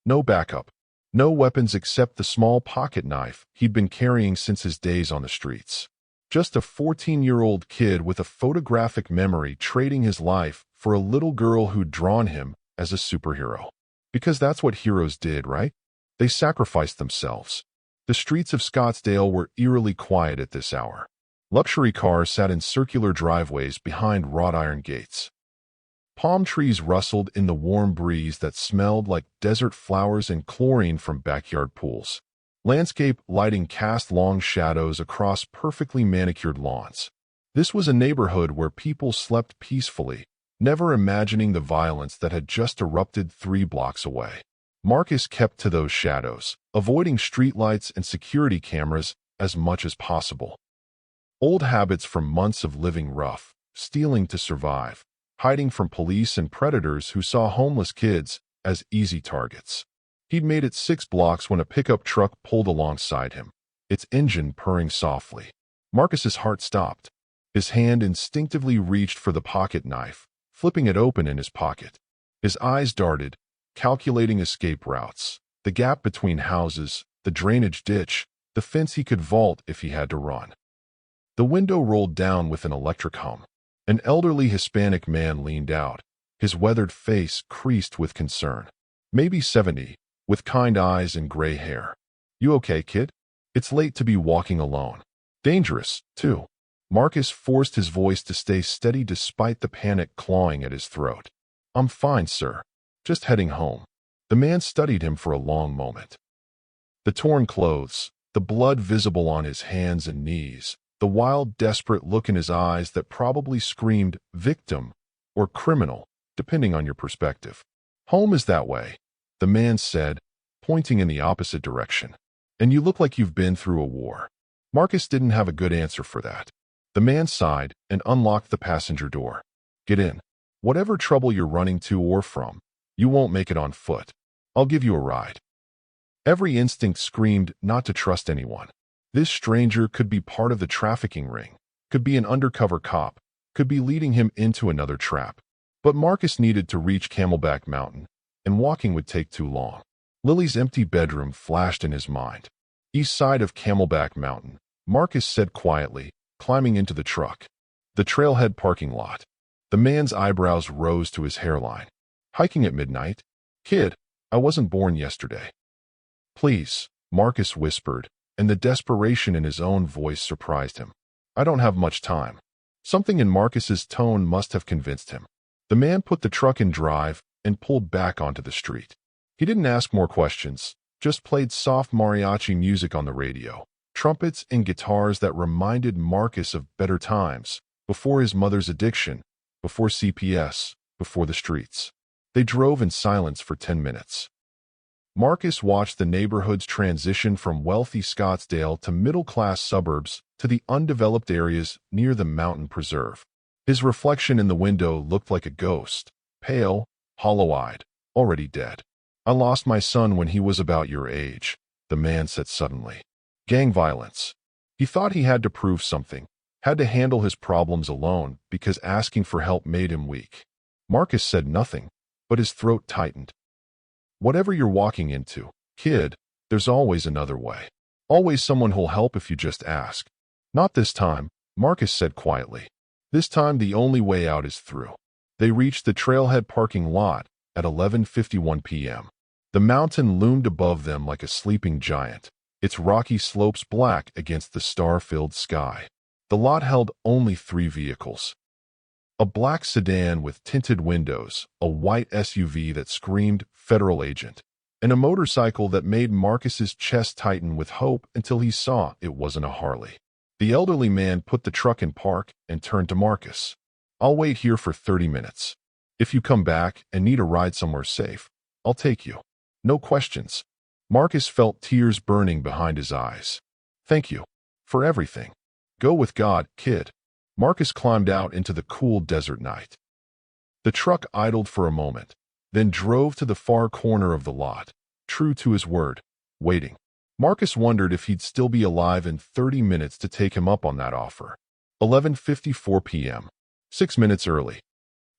No backup. No weapons except the small pocket knife he'd been carrying since his days on the streets. Just a 14-year-old kid with a photographic memory trading his life for a little girl who'd drawn him as a superhero. Because that's what heroes did, right? They sacrificed themselves. The streets of Scottsdale were eerily quiet at this hour. Luxury cars sat in circular driveways behind wrought iron gates. Palm trees rustled in the warm breeze that smelled like desert flowers and chlorine from backyard pools. Landscape lighting cast long shadows across perfectly manicured lawns. This was a neighborhood where people slept peacefully, never imagining the violence that had just erupted 3 blocks away. Marcus kept to those shadows, avoiding streetlights and security cameras as much as possible. Old habits from months of living rough, stealing to survive, hiding from police and predators who saw homeless kids as easy targets. He'd made it 6 blocks when a pickup truck pulled alongside him, its engine purring softly. Marcus's heart stopped. His hand instinctively reached for the pocket knife, flipping it open in his pocket. His eyes darted, calculating escape routes, the gap between houses, the drainage ditch, the fence he could vault if he had to run. The window rolled down with an electric hum. An elderly Hispanic man leaned out, his weathered face creased with concern. Maybe 70, with kind eyes and gray hair. "You okay, kid? It's late to be walking alone. Dangerous, too." Marcus forced his voice to stay steady despite the panic clawing at his throat. "I'm fine, sir. Just heading home." The man studied him for a long moment. The torn clothes, the blood visible on his hands and knees, the wild, desperate look in his eyes that probably screamed victim or criminal, depending on your perspective. "Home is that way," the man said, pointing in the opposite direction. "And you look like you've been through a war." Marcus didn't have a good answer for that. The man sighed and unlocked the passenger door. "Get in. Whatever trouble you're running to or from, you won't make it on foot. I'll give you a ride." Every instinct screamed not to trust anyone. This stranger could be part of the trafficking ring, could be an undercover cop, could be leading him into another trap. But Marcus needed to reach Camelback Mountain, and walking would take too long. Lily's empty bedroom flashed in his mind. "East side of Camelback Mountain," Marcus said quietly, climbing into the truck. "The trailhead parking lot." The man's eyebrows rose to his hairline. "Hiking at midnight? Kid, I wasn't born yesterday." "Please," Marcus whispered, and the desperation in his own voice surprised him. "I don't have much time." Something in Marcus's tone must have convinced him. The man put the truck in drive and pulled back onto the street. He didn't ask more questions, just played soft mariachi music on the radio, trumpets and guitars that reminded Marcus of better times, before his mother's addiction, before CPS, before the streets. They drove in silence for 10 minutes. Marcus watched the neighborhood's transition from wealthy Scottsdale to middle-class suburbs to the undeveloped areas near the mountain preserve. His reflection in the window looked like a ghost, pale, hollow-eyed, already dead. I lost my son when he was about your age, the man said suddenly. Gang violence. He thought he had to prove something, had to handle his problems alone because asking for help made him weak. Marcus said nothing, but his throat tightened. Whatever you're walking into, kid, there's always another way. Always someone who'll help if you just ask. Not this time, Marcus said quietly. This time the only way out is through. They reached the trailhead parking lot at 11:51 p.m. The mountain loomed above them like a sleeping giant, its rocky slopes black against the star-filled sky. The lot held only 3 vehicles. A black sedan with tinted windows, a white SUV that screamed federal agent, and a motorcycle that made Marcus's chest tighten with hope until he saw it wasn't a Harley. The elderly man put the truck in park and turned to Marcus. I'll wait here for 30 minutes. If you come back and need a ride somewhere safe, I'll take you. No questions. Marcus felt tears burning behind his eyes. Thank you. For everything. Go with God, kid. Marcus climbed out into the cool desert night. The truck idled for a moment, then drove to the far corner of the lot, true to his word, waiting. Marcus wondered if he'd still be alive in 30 minutes to take him up on that offer. 11:54 p.m. 6 minutes early.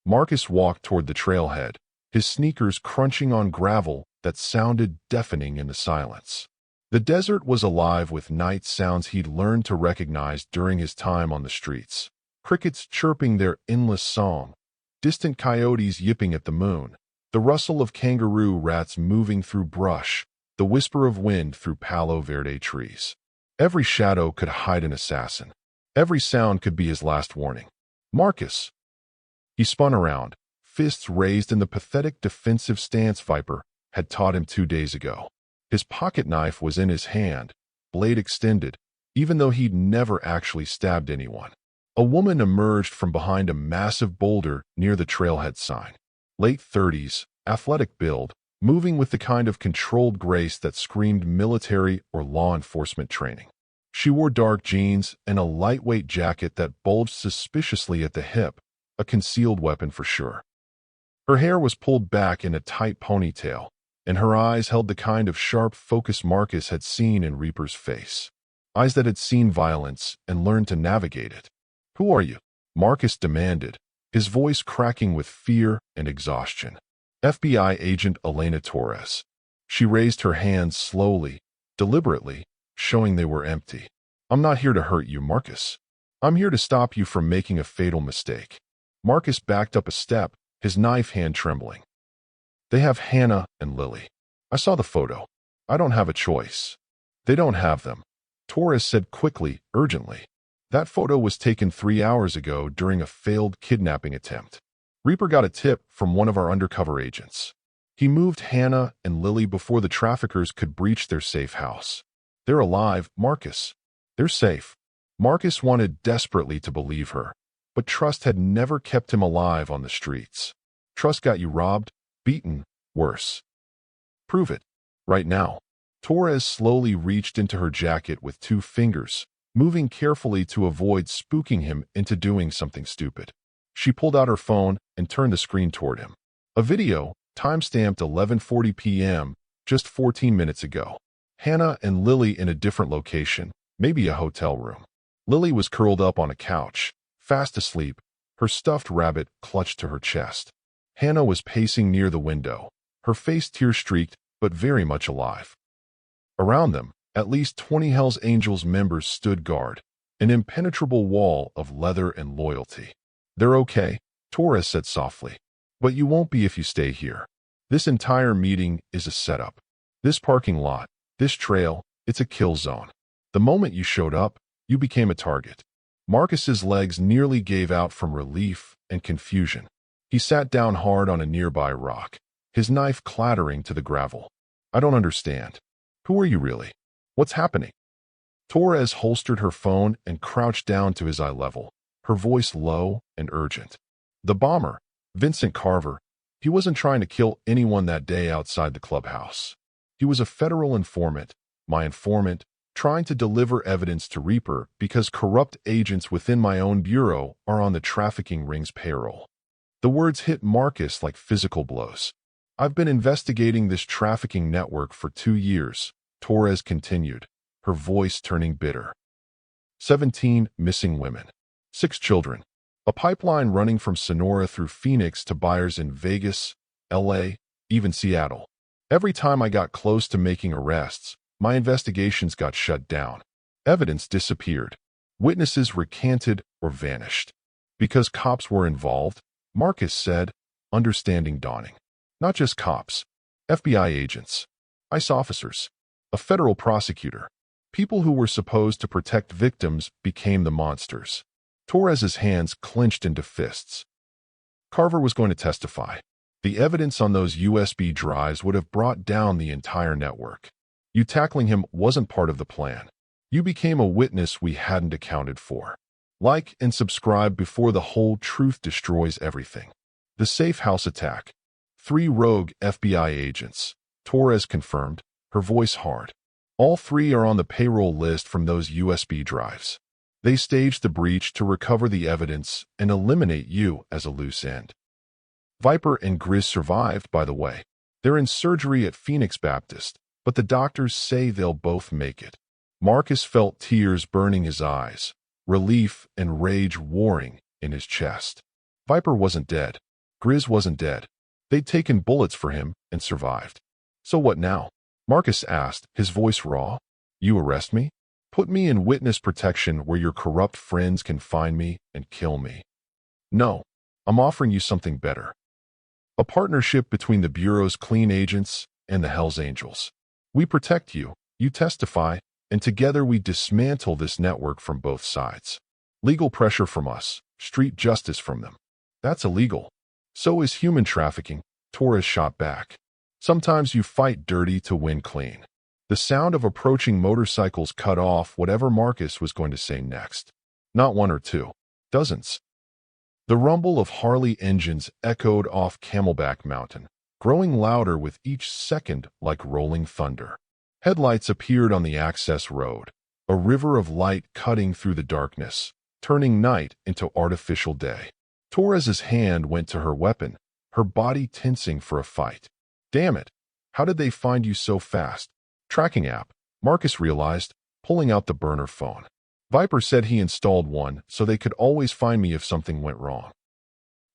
Marcus walked toward the trailhead, his sneakers crunching on gravel that sounded deafening in the silence. The desert was alive with night sounds he'd learned to recognize during his time on the streets. Crickets chirping their endless song, distant coyotes yipping at the moon, the rustle of kangaroo rats moving through brush, the whisper of wind through Palo Verde trees. Every shadow could hide an assassin. Every sound could be his last warning. Marcus! He spun around, fists raised in the pathetic defensive stance Viper had taught him 2 days ago. His pocket knife was in his hand, blade extended, even though he'd never actually stabbed anyone. A woman emerged from behind a massive boulder near the trailhead sign. Late 30s, athletic build, moving with the kind of controlled grace that screamed military or law enforcement training. She wore dark jeans and a lightweight jacket that bulged suspiciously at the hip, a concealed weapon for sure. Her hair was pulled back in a tight ponytail, and her eyes held the kind of sharp focus Marcus had seen in Reaper's face. Eyes that had seen violence and learned to navigate it. Who are you? Marcus demanded, his voice cracking with fear and exhaustion. FBI agent Elena Torres. She raised her hands slowly, deliberately, showing they were empty. I'm not here to hurt you, Marcus. I'm here to stop you from making a fatal mistake. Marcus backed up a step, his knife hand trembling. They have Hannah and Lily. I saw the photo. I don't have a choice. They don't have them. Torres said quickly, urgently. That photo was taken 3 hours ago during a failed kidnapping attempt. Reaper got a tip from one of our undercover agents. He moved Hannah and Lily before the traffickers could breach their safe house. They're alive, Marcus. They're safe. Marcus wanted desperately to believe her, but trust had never kept him alive on the streets. Trust got you robbed, beaten, worse. Prove it. Right now. Torres slowly reached into her jacket with 2 fingers, moving carefully to avoid spooking him into doing something stupid. She pulled out her phone and turned the screen toward him. A video, time-stamped 11:40 p.m., just 14 minutes ago. Hannah and Lily in a different location, maybe a hotel room. Lily was curled up on a couch, fast asleep, her stuffed rabbit clutched to her chest. Hannah was pacing near the window, her face tear-streaked but very much alive. Around them, at least 20 Hells Angels members stood guard, an impenetrable wall of leather and loyalty. They're okay, Torres said softly. But you won't be if you stay here. This entire meeting is a setup. This parking lot, this trail, it's a kill zone. The moment you showed up, you became a target. Marcus's legs nearly gave out from relief and confusion. He sat down hard on a nearby rock, his knife clattering to the gravel. I don't understand. Who are you really? What's happening? Torres holstered her phone and crouched down to his eye level, her voice low and urgent. The bomber, Vincent Carver, he wasn't trying to kill anyone that day outside the clubhouse. He was a federal informant, my informant, trying to deliver evidence to Reaper because corrupt agents within my own bureau are on the trafficking ring's payroll. The words hit Marcus like physical blows. I've been investigating this trafficking network for 2 years, Torres continued, her voice turning bitter. 17 missing women. 6 children. A pipeline running from Sonora through Phoenix to buyers in Vegas, LA, even Seattle. Every time I got close to making arrests, my investigations got shut down. Evidence disappeared. Witnesses recanted or vanished. Because cops were involved, Marcus said, understanding dawning. Not just cops. FBI agents. ICE officers. A federal prosecutor. People who were supposed to protect victims became the monsters. Torres's hands clenched into fists. Carver was going to testify. The evidence on those USB drives would have brought down the entire network. You tackling him wasn't part of the plan. You became a witness we hadn't accounted for. Like and subscribe before the whole truth destroys everything. The safe house attack. 3 rogue FBI agents. Torres confirmed, her voice hard. All 3 are on the payroll list from those USB drives. They staged the breach to recover the evidence and eliminate you as a loose end. Viper and Grizz survived, by the way. They're in surgery at Phoenix Baptist, but the doctors say they'll both make it. Marcus felt tears burning his eyes, relief and rage warring in his chest. Viper wasn't dead. Grizz wasn't dead. They'd taken bullets for him and survived. So what now? Marcus asked, his voice raw. You arrest me? Put me in witness protection where your corrupt friends can find me and kill me. No, I'm offering you something better. A partnership between the Bureau's clean agents and the Hells Angels. We protect you, you testify, and together we dismantle this network from both sides. Legal pressure from us, street justice from them. That's illegal. So is human trafficking, Torres shot back. Sometimes you fight dirty to win clean. The sound of approaching motorcycles cut off whatever Marcus was going to say next. Not 1 or 2. Dozens. The rumble of Harley engines echoed off Camelback Mountain, growing louder with each second like rolling thunder. Headlights appeared on the access road, a river of light cutting through the darkness, turning night into artificial day. Torres's hand went to her weapon, her body tensing for a fight. Damn it! How did they find you so fast? Tracking app, Marcus realized, pulling out the burner phone. Viper said he installed one so they could always find me if something went wrong.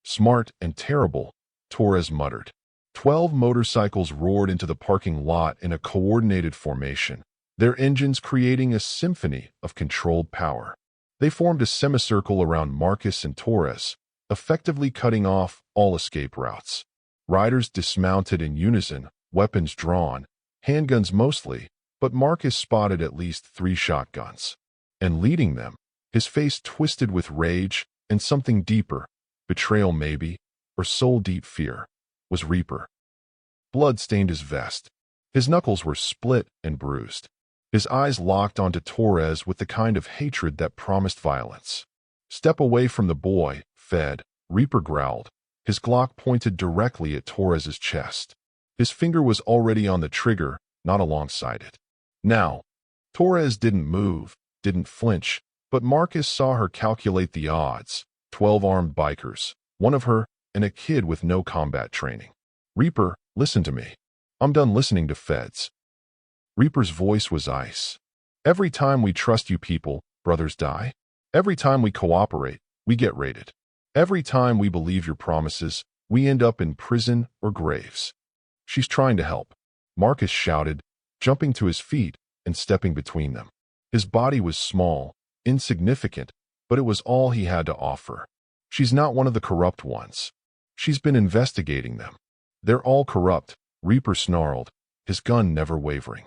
Smart and terrible, Torres muttered. 12 motorcycles roared into the parking lot in a coordinated formation, their engines creating a symphony of controlled power. They formed a semicircle around Marcus and Torres, effectively cutting off all escape routes. Riders dismounted in unison, weapons drawn, handguns mostly, but Marcus spotted at least 3 shotguns. And leading them, his face twisted with rage and something deeper, betrayal maybe, or soul-deep fear, was Reaper. Blood stained his vest. His knuckles were split and bruised. His eyes locked onto Torres with the kind of hatred that promised violence. Step away from the boy, Fed, Reaper growled. His Glock pointed directly at Torres's chest. His finger was already on the trigger, not alongside it. Now, Torres didn't move, didn't flinch, but Marcus saw her calculate the odds. 12 armed bikers, one of her, and a kid with no combat training. Reaper, listen to me. I'm done listening to feds. Reaper's voice was ice. Every time we trust you people, brothers die. Every time we cooperate, we get raided. Every time we believe your promises, we end up in prison or graves. She's trying to help, Marcus shouted, jumping to his feet and stepping between them. His body was small, insignificant, but it was all he had to offer. She's not one of the corrupt ones. She's been investigating them. They're all corrupt, Reaper snarled, his gun never wavering.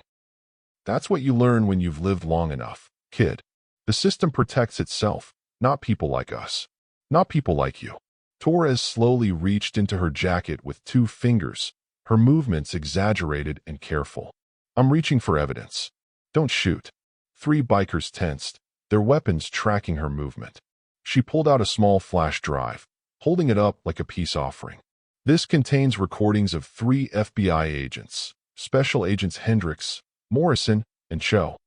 That's what you learn when you've lived long enough, kid. The system protects itself, not people like us. Not people like you. Torres slowly reached into her jacket with 2 fingers, her movements exaggerated and careful. I'm reaching for evidence. Don't shoot. 3 bikers tensed, their weapons tracking her movement. She pulled out a small flash drive, holding it up like a peace offering. This contains recordings of 3 FBI agents, Special Agents Hendricks, Morrison, and Cho,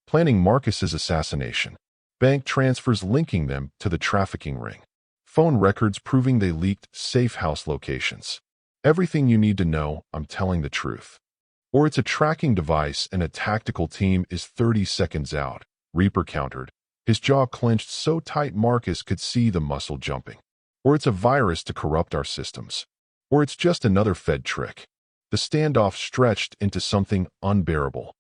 planning Marcus's assassination. Bank transfers linking them to the trafficking ring. Phone records proving they leaked safe house locations. Everything you need to know, I'm telling the truth. Or it's a tracking device and a tactical team is 30 seconds out, Reaper countered. His jaw clenched so tight Marcus could see the muscle jumping. Or it's a virus to corrupt our systems. Or it's just another Fed trick. The standoff stretched into something unbearable.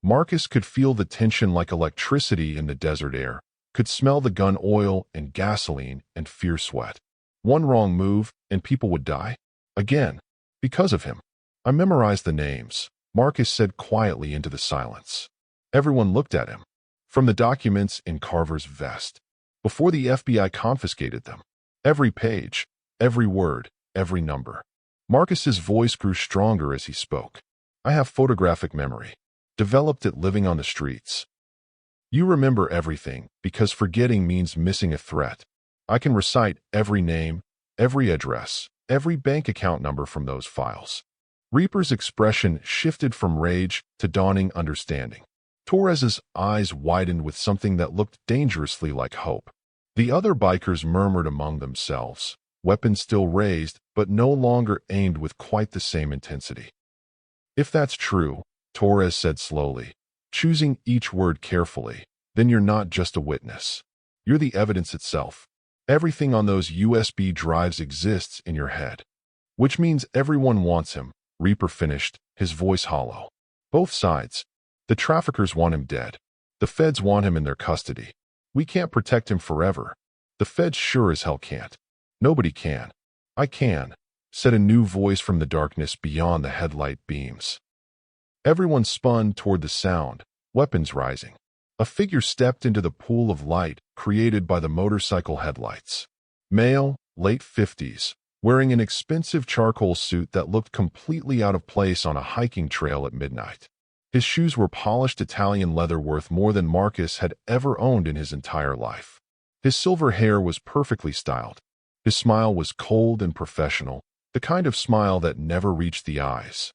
Marcus could feel the tension like electricity in the desert air, could smell the gun oil and gasoline and fear sweat. One wrong move and people would die. Again. Because of him. I memorized the names, Marcus said quietly into the silence. Everyone looked at him. From the documents in Carver's vest. Before the FBI confiscated them. Every page, every word, every number. Marcus's voice grew stronger as he spoke. I have photographic memory. Developed it living on the streets. You remember everything, because forgetting means missing a threat. I can recite every name, every address, every bank account number from those files. Reaper's expression shifted from rage to dawning understanding. Torres's eyes widened with something that looked dangerously like hope. The other bikers murmured among themselves, weapons still raised, but no longer aimed with quite the same intensity. If that's true, Torres said slowly, choosing each word carefully, then you're not just a witness. You're the evidence itself. Everything on those USB drives exists in your head. Which means everyone wants him, Reaper finished, his voice hollow. Both sides. The traffickers want him dead. The feds want him in their custody. We can't protect him forever. The feds sure as hell can't. Nobody can. I can, said a new voice from the darkness beyond the headlight beams. Everyone spun toward the sound, weapons rising. A figure stepped into the pool of light created by the motorcycle headlights. Male, late 50s, wearing an expensive charcoal suit that looked completely out of place on a hiking trail at midnight. His shoes were polished Italian leather worth more than Marcus had ever owned in his entire life. His silver hair was perfectly styled. His smile was cold and professional, the kind of smile that never reached the eyes.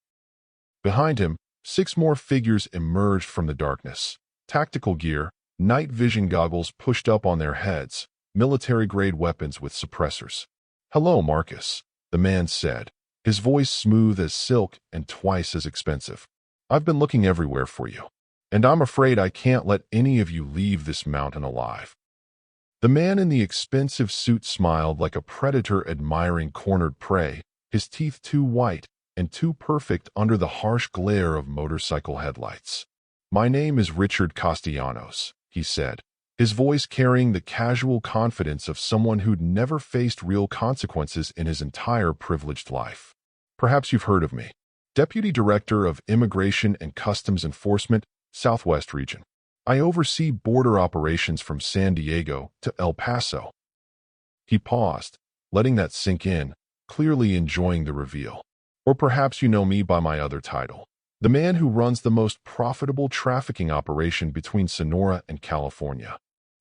Behind him, 6 more figures emerged from the darkness. Tactical gear, night vision goggles pushed up on their heads, military-grade weapons with suppressors. "Hello, Marcus," the man said, his voice smooth as silk and twice as expensive. "I've been looking everywhere for you, and I'm afraid I can't let any of you leave this mountain alive." The man in the expensive suit smiled like a predator admiring cornered prey, his teeth too white and too perfect under the harsh glare of motorcycle headlights. "My name is Richard Castellanos," he said, his voice carrying the casual confidence of someone who'd never faced real consequences in his entire privileged life. "Perhaps you've heard of me. Deputy Director of Immigration and Customs Enforcement, Southwest Region. I oversee border operations from San Diego to El Paso." He paused, letting that sink in, clearly enjoying the reveal. "Or perhaps you know me by my other title. The man who runs the most profitable trafficking operation between Sonora and California."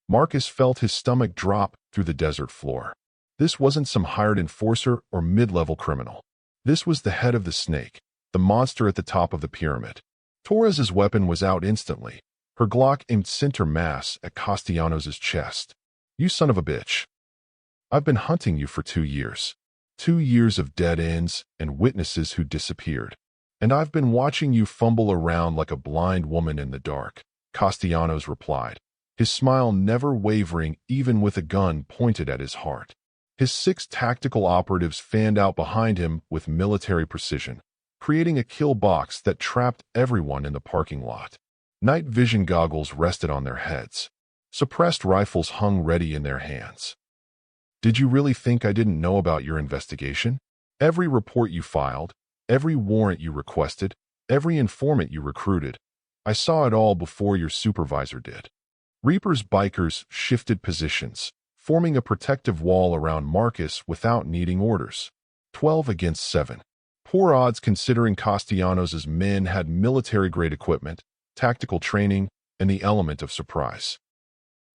Marcus felt his stomach drop through the desert floor. This wasn't some hired enforcer or mid-level criminal. This was the head of the snake, the monster at the top of the pyramid. Torres's weapon was out instantly, her Glock aimed center mass at Castellanos' chest. "You son of a bitch. I've been hunting you for 2 years. 2 years of dead ends and witnesses who disappeared. And I've been watching you fumble around like a blind woman in the dark," Castellanos replied, his smile never wavering even with a gun pointed at his heart. His 6 tactical operatives fanned out behind him with military precision, creating a kill box that trapped everyone in the parking lot. Night vision goggles rested on their heads. Suppressed rifles hung ready in their hands. "Did you really think I didn't know about your investigation? Every report you filed, every warrant you requested, every informant you recruited, I saw it all before your supervisor did." Reaper's bikers shifted positions, forming a protective wall around Marcus without needing orders. 12 against 7. Poor odds considering Castellanos' men had military-grade equipment, tactical training, and the element of surprise.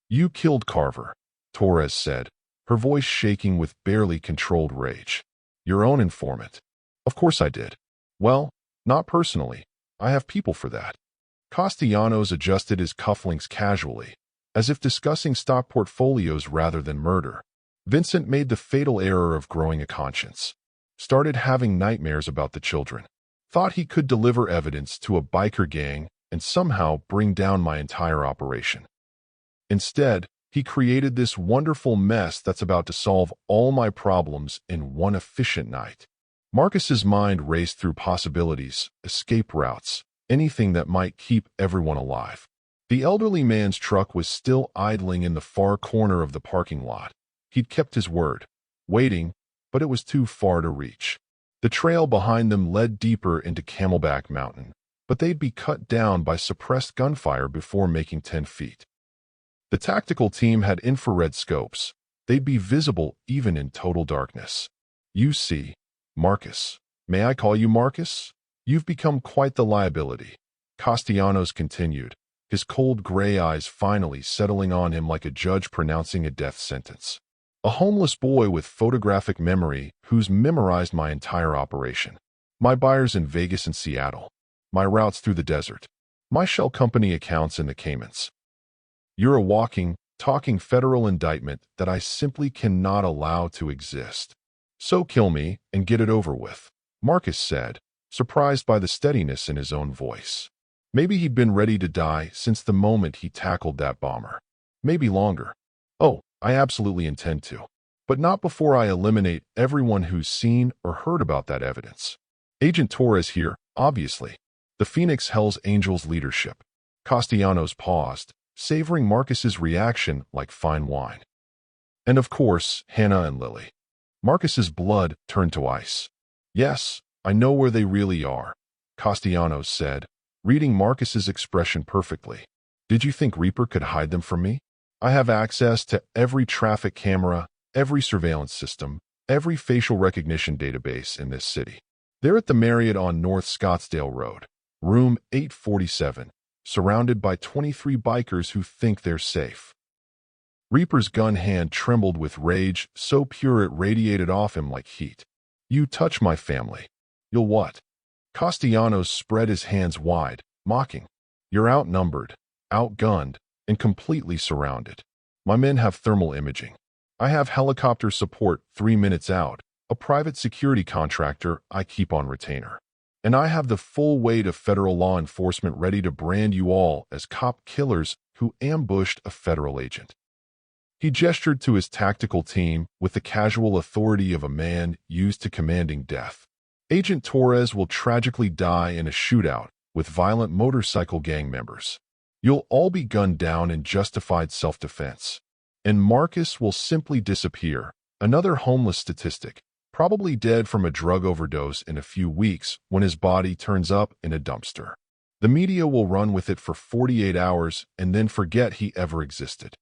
"You killed Carver," Torres said, her voice shaking with barely controlled rage. "Your own informant." "Of course I did." "Well, not personally. I have people for that." Castellanos adjusted his cufflinks casually, as if discussing stock portfolios rather than murder. Vincent made the fatal error of growing a conscience. started having nightmares about the children. Thought he could deliver evidence to a biker gang and somehow bring down my entire operation. Instead, he created this wonderful mess that's about to solve all my problems in one efficient night. Marcus's mind raced through possibilities, escape routes, anything that might keep everyone alive. The elderly man's truck was still idling in the far corner of the parking lot. He'd kept his word, waiting, but it was too far to reach. The trail behind them led deeper into Camelback Mountain, but they'd be cut down by suppressed gunfire before making 10 feet. The tactical team had infrared scopes. They'd be visible even in total darkness. You see, Marcus. May I call you Marcus? You've become quite the liability. Castellanos continued, his cold gray eyes finally settling on him like a judge pronouncing a death sentence. A homeless boy with photographic memory who's memorized my entire operation. My buyers in Vegas and Seattle. My routes through the desert. My shell company accounts in the Caymans. You're a walking, talking federal indictment that I simply cannot allow to exist. So kill me and get it over with, Marcus said, surprised by the steadiness in his own voice. Maybe he'd been ready to die since the moment he tackled that bomber. Maybe longer. Oh, I absolutely intend to. But not before I eliminate everyone who's seen or heard about that evidence. Agent Torres here, obviously. The Phoenix Hells Angels leadership. Castellanos paused, savoring Marcus's reaction like fine wine. And of course, Hannah and Lily. Marcus's blood turned to ice. Yes, I know where they really are, Castellanos said, reading Marcus's expression perfectly. Did you think Reaper could hide them from me? I have access to every traffic camera, every surveillance system, every facial recognition database in this city. They're at the Marriott on North Scottsdale Road, room 847, surrounded by 23 bikers who think they're safe. Reaper's gun hand trembled with rage, so pure it radiated off him like heat. You touch my family. You'll what? Castellanos spread his hands wide, mocking. You're outnumbered, outgunned, and completely surrounded. My men have thermal imaging. I have helicopter support 3 minutes out, a private security contractor I keep on retainer. And I have the full weight of federal law enforcement ready to brand you all as cop killers who ambushed a federal agent. He gestured to his tactical team with the casual authority of a man used to commanding death. Agent Torres will tragically die in a shootout with violent motorcycle gang members. You'll all be gunned down in justified self-defense. And Marcus will simply disappear, another homeless statistic, probably dead from a drug overdose in a few weeks when his body turns up in a dumpster. The media will run with it for 48 hours and then forget he ever existed.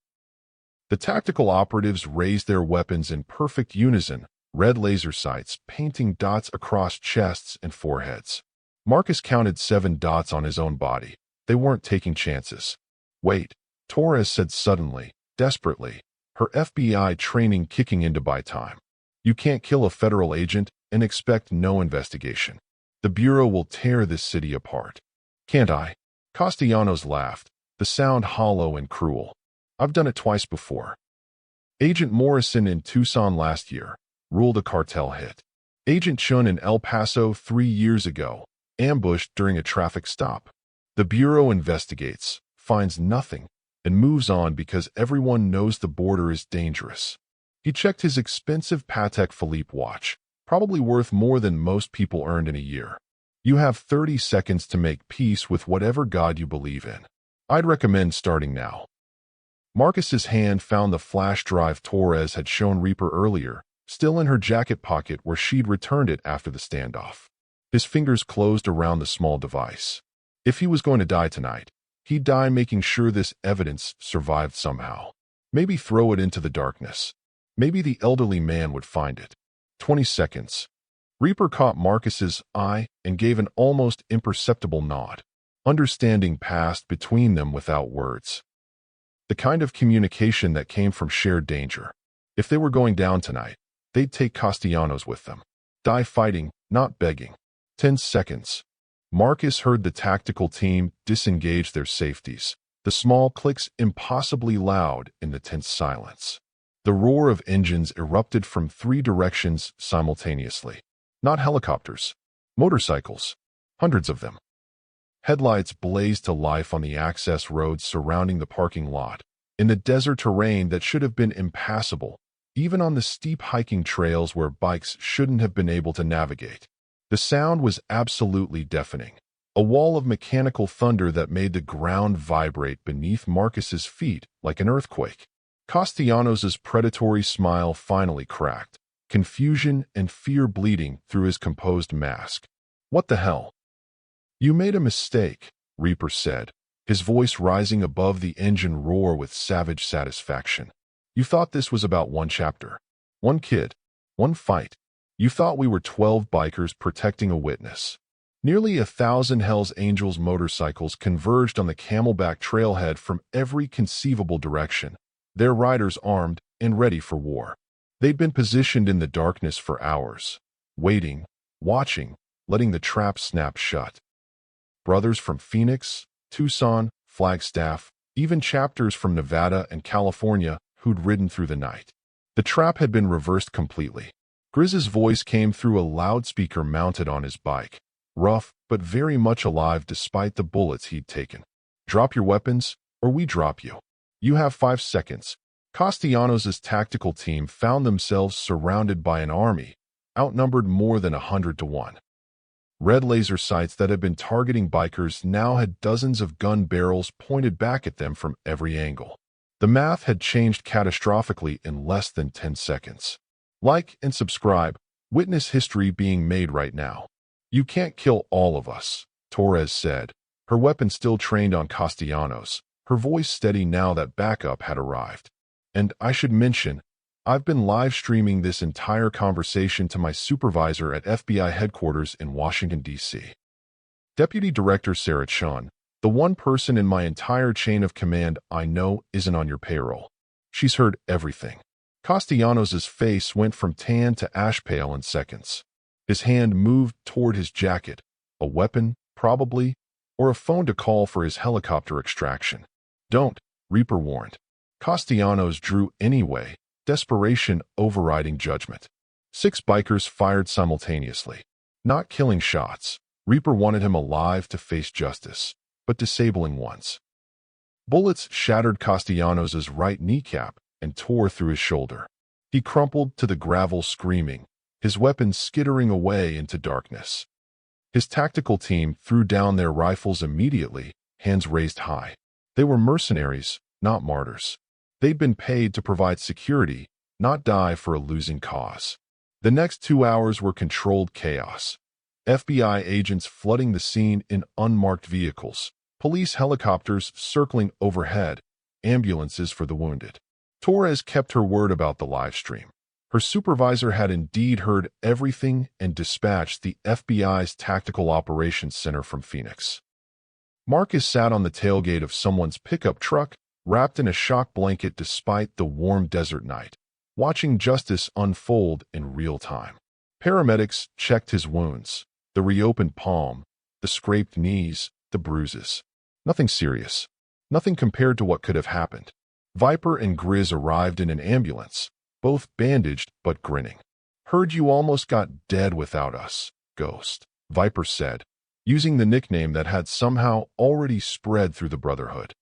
The tactical operatives raised their weapons in perfect unison, red laser sights painting dots across chests and foreheads. Marcus counted 7 dots on his own body. They weren't taking chances. Wait, Torres said suddenly, desperately, her FBI training kicking into by time. You can't kill a federal agent and expect no investigation. The Bureau will tear this city apart. Can't I? Castellanos laughed, the sound hollow and cruel. I've done it twice before. Agent Morrison in Tucson last year ruled a cartel hit. Agent Chun in El Paso 3 years ago, ambushed during a traffic stop. The Bureau investigates, finds nothing, and moves on because everyone knows the border is dangerous. He checked his expensive Patek Philippe watch, probably worth more than most people earned in a year. You have 30 seconds to make peace with whatever God you believe in. I'd recommend starting now. Marcus's hand found the flash drive Torres had shown Reaper earlier, still in her jacket pocket where she'd returned it after the standoff. His fingers closed around the small device. If he was going to die tonight, he'd die making sure this evidence survived somehow. Maybe throw it into the darkness. Maybe the elderly man would find it. 20 seconds. Reaper caught Marcus's eye and gave an almost imperceptible nod. Understanding passed between them without words. The kind of communication that came from shared danger. If they were going down tonight, they'd take Castellanos with them. Die fighting, not begging. 10 seconds. Marcus heard the tactical team disengage their safeties, the small clicks impossibly loud in the tense silence. The roar of engines erupted from 3 directions simultaneously. Not helicopters. Motorcycles. Hundreds of them. Headlights blazed to life on the access roads surrounding the parking lot. In the desert terrain that should have been impassable, even on the steep hiking trails where bikes shouldn't have been able to navigate. The sound was absolutely deafening. A wall of mechanical thunder that made the ground vibrate beneath Marcus's feet like an earthquake. Castellanos' predatory smile finally cracked, confusion and fear bleeding through his composed mask. What the hell? You made a mistake, Reaper said, his voice rising above the engine roar with savage satisfaction. You thought this was about one chapter. One kid. One fight. You thought we were 12 bikers protecting a witness. Nearly 1,000 Hell's Angels motorcycles converged on the Camelback trailhead from every conceivable direction, their riders armed and ready for war. They'd been positioned in the darkness for hours, waiting, watching, letting the trap snap shut. Brothers from Phoenix, Tucson, Flagstaff, even chapters from Nevada and California who'd ridden through the night. The trap had been reversed completely. Grizz's voice came through a loudspeaker mounted on his bike, rough but very much alive despite the bullets he'd taken. Drop your weapons, or we drop you. You have 5 seconds. Castellanos' tactical team found themselves surrounded by an army, outnumbered more than 100 to 1. Red laser sights that had been targeting bikers now had dozens of gun barrels pointed back at them from every angle. The math had changed catastrophically in less than 10 seconds. Like and subscribe. Witness history being made right now. You can't kill all of us, Torres said, her weapon still trained on Castellanos, her voice steady now that backup had arrived. And I should mention, I've been live streaming this entire conversation to my supervisor at FBI headquarters in Washington, D.C. Deputy Director Sarah Chun, the one person in my entire chain of command I know isn't on your payroll. She's heard everything. Castellanos' face went from tan to ash pale in seconds. His hand moved toward his jacket, a weapon, probably, or a phone to call for his helicopter extraction. Don't, Reaper warned. Castellanos drew anyway, desperation overriding judgment. 6 bikers fired simultaneously. Not killing shots. Reaper wanted him alive to face justice, but disabling ones. Bullets shattered Castellanos' right kneecap and tore through his shoulder. He crumpled to the gravel screaming, his weapon skittering away into darkness. His tactical team threw down their rifles immediately, hands raised high. They were mercenaries, not martyrs. They'd been paid to provide security, not die for a losing cause. The next 2 hours were controlled chaos. FBI agents flooding the scene in unmarked vehicles, police helicopters circling overhead, ambulances for the wounded. Torres kept her word about the live stream. Her supervisor had indeed heard everything and dispatched the FBI's Tactical Operations Center from Phoenix. Marcus sat on the tailgate of someone's pickup truck, wrapped in a shock blanket despite the warm desert night, watching justice unfold in real time. Paramedics checked his wounds, the reopened palm, the scraped knees, the bruises. Nothing serious. Nothing compared to what could have happened. Viper and Grizz arrived in an ambulance, both bandaged but grinning. Heard you almost got dead without us, Ghost, Viper said, using the nickname that had somehow already spread through the Brotherhood.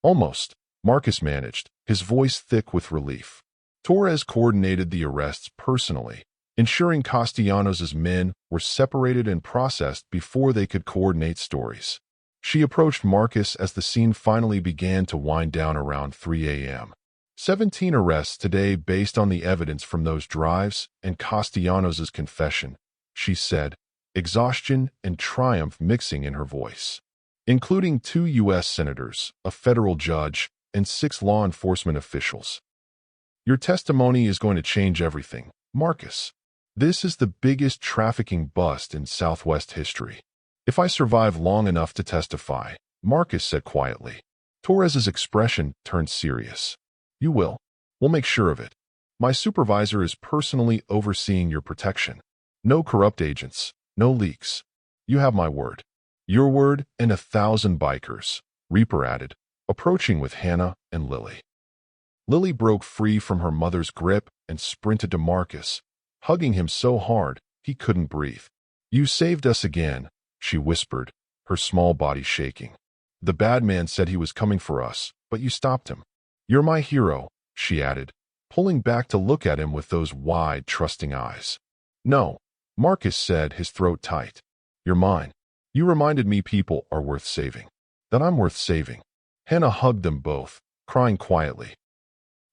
Almost, Marcus managed, his voice thick with relief. Torres coordinated the arrests personally, ensuring Castellanos' men were separated and processed before they could coordinate stories. She approached Marcus as the scene finally began to wind down around 3 a.m. 17 arrests today based on the evidence from those drives and Castellanos' confession, she said, exhaustion and triumph mixing in her voice. Including 2 U.S. senators, a federal judge, and 6 law enforcement officials. Your testimony is going to change everything, Marcus. This is the biggest trafficking bust in Southwest history. If I survive long enough to testify, Marcus said quietly. Torres's expression turned serious. You will. We'll make sure of it. My supervisor is personally overseeing your protection. No corrupt agents, no leaks. You have my word. Your word and 1,000 bikers, Reaper added, approaching with Hannah and Lily. Lily broke free from her mother's grip and sprinted to Marcus, hugging him so hard He couldn't breathe. "You saved us again," she whispered, her small body shaking. "The bad man said he was coming for us, but you stopped him. You're my hero," she added, pulling back to look at him with those wide, trusting eyes. "No," Marcus said, his throat tight. "You're mine. You reminded me people are worth saving. That I'm worth saving." Hannah hugged them both, crying quietly.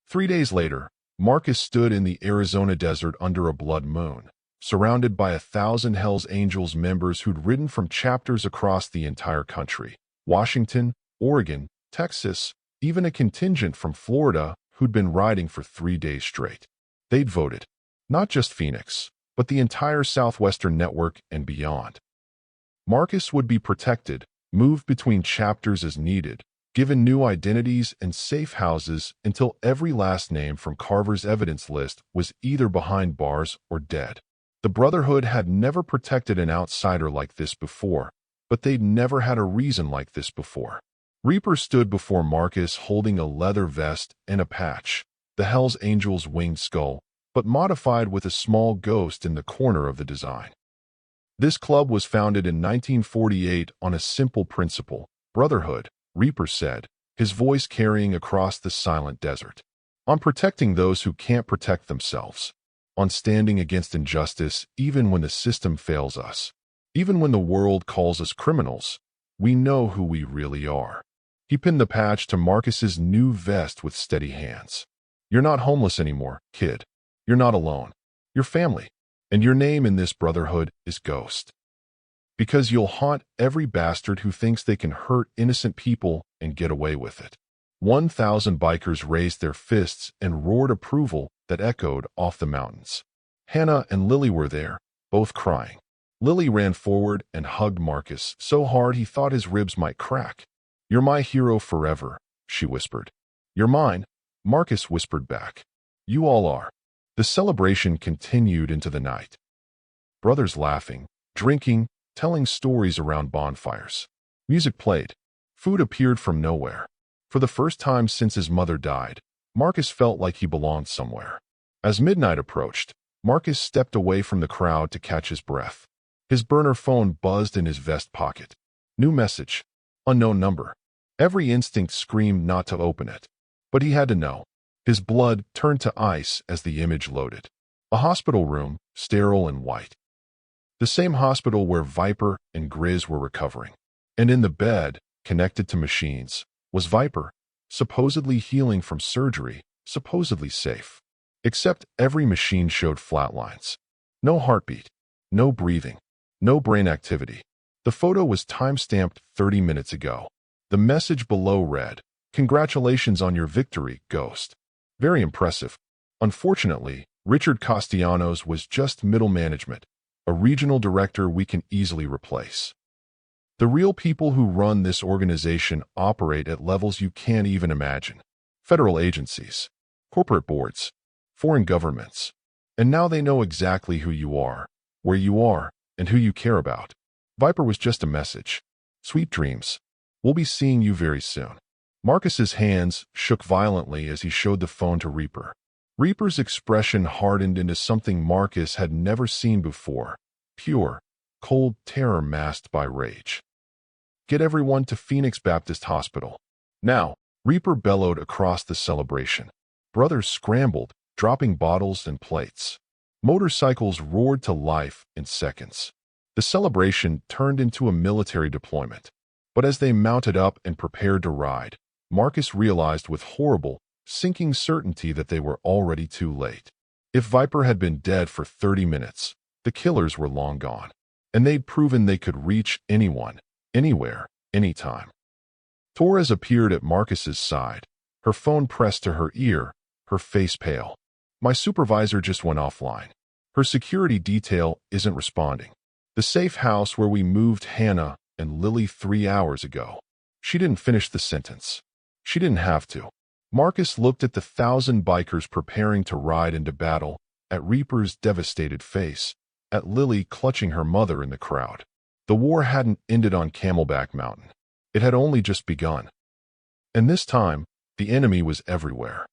3 days later, Marcus stood in the Arizona desert under a blood moon, surrounded by 1,000 Hell's Angels members who'd ridden from chapters across the entire country: Washington, Oregon, Texas, even a contingent from Florida who'd been riding for 3 days straight. They'd voted. Not just Phoenix, but the entire southwestern network and beyond. Marcus would be protected, moved between chapters as needed, given new identities and safe houses until every last name from Carver's evidence list was either behind bars or dead. The Brotherhood had never protected an outsider like this before, but they'd never had a reason like this before. Reaper stood before Marcus holding a leather vest and a patch, the Hell's Angels winged skull, but modified with a small ghost in the corner of the design. This club was founded in 1948 on a simple principle: brotherhood, Reaper said, his voice carrying across the silent desert. On protecting those who can't protect themselves. On standing against injustice even when the system fails us. Even when the world calls us criminals, we know who we really are. He pinned the patch to Marcus's new vest with steady hands. "You're not homeless anymore, kid. You're not alone. You're family. And your name in this brotherhood is Ghost. Because you'll haunt every bastard who thinks they can hurt innocent people and get away with it." 1,000 bikers raised their fists and roared approval that echoed off the mountains. Hannah and Lily were there, both crying. Lily ran forward and hugged Marcus so hard he thought his ribs might crack. "You're my hero forever," she whispered. "You're mine," Marcus whispered back. "You all are." The celebration continued into the night. Brothers laughing, drinking, telling stories around bonfires. Music played. Food appeared from nowhere. For the first time since his mother died, Marcus felt like he belonged somewhere. As midnight approached, Marcus stepped away from the crowd to catch his breath. His burner phone buzzed in his vest pocket. New message. Unknown number. Every instinct screamed not to open it. But he had to know. His blood turned to ice as the image loaded. A hospital room, sterile and white. The same hospital where Viper and Grizz were recovering. And in the bed, connected to machines, was Viper, supposedly healing from surgery, supposedly safe. Except every machine showed flatlines. No heartbeat, no breathing, no brain activity. The photo was time-stamped 30 minutes ago. The message below read, "Congratulations on your victory, Ghost. Very impressive." Unfortunately, Richard Castellanos was just middle management, a regional director we can easily replace. The real people who run this organization operate at levels you can't even imagine. Federal agencies, corporate boards, foreign governments. And now they know exactly who you are, where you are, and who you care about. Viper was just a message. Sweet dreams. We'll be seeing you very soon. Marcus's hands shook violently as he showed the phone to Reaper. Reaper's expression hardened into something Marcus had never seen before. Pure, cold terror masked by rage. "Get everyone to Phoenix Baptist Hospital. Now," Reaper bellowed across the celebration. Brothers scrambled, dropping bottles and plates. Motorcycles roared to life in seconds. The celebration turned into a military deployment. But as they mounted up and prepared to ride, Marcus realized with horrible, sinking certainty that they were already too late. If Viper had been dead for 30 minutes, the killers were long gone. And they'd proven they could reach anyone, anywhere, anytime. Torres appeared at Marcus's side, her phone pressed to her ear, her face pale. "My supervisor just went offline. Her security detail isn't responding. The safe house where we moved Hannah and Lily 3 hours ago." She didn't finish the sentence. She didn't have to. Marcus looked at the 1,000 bikers preparing to ride into battle, at Reaper's devastated face, at Lily clutching her mother in the crowd. The war hadn't ended on Camelback Mountain. It had only just begun. And this time, the enemy was everywhere.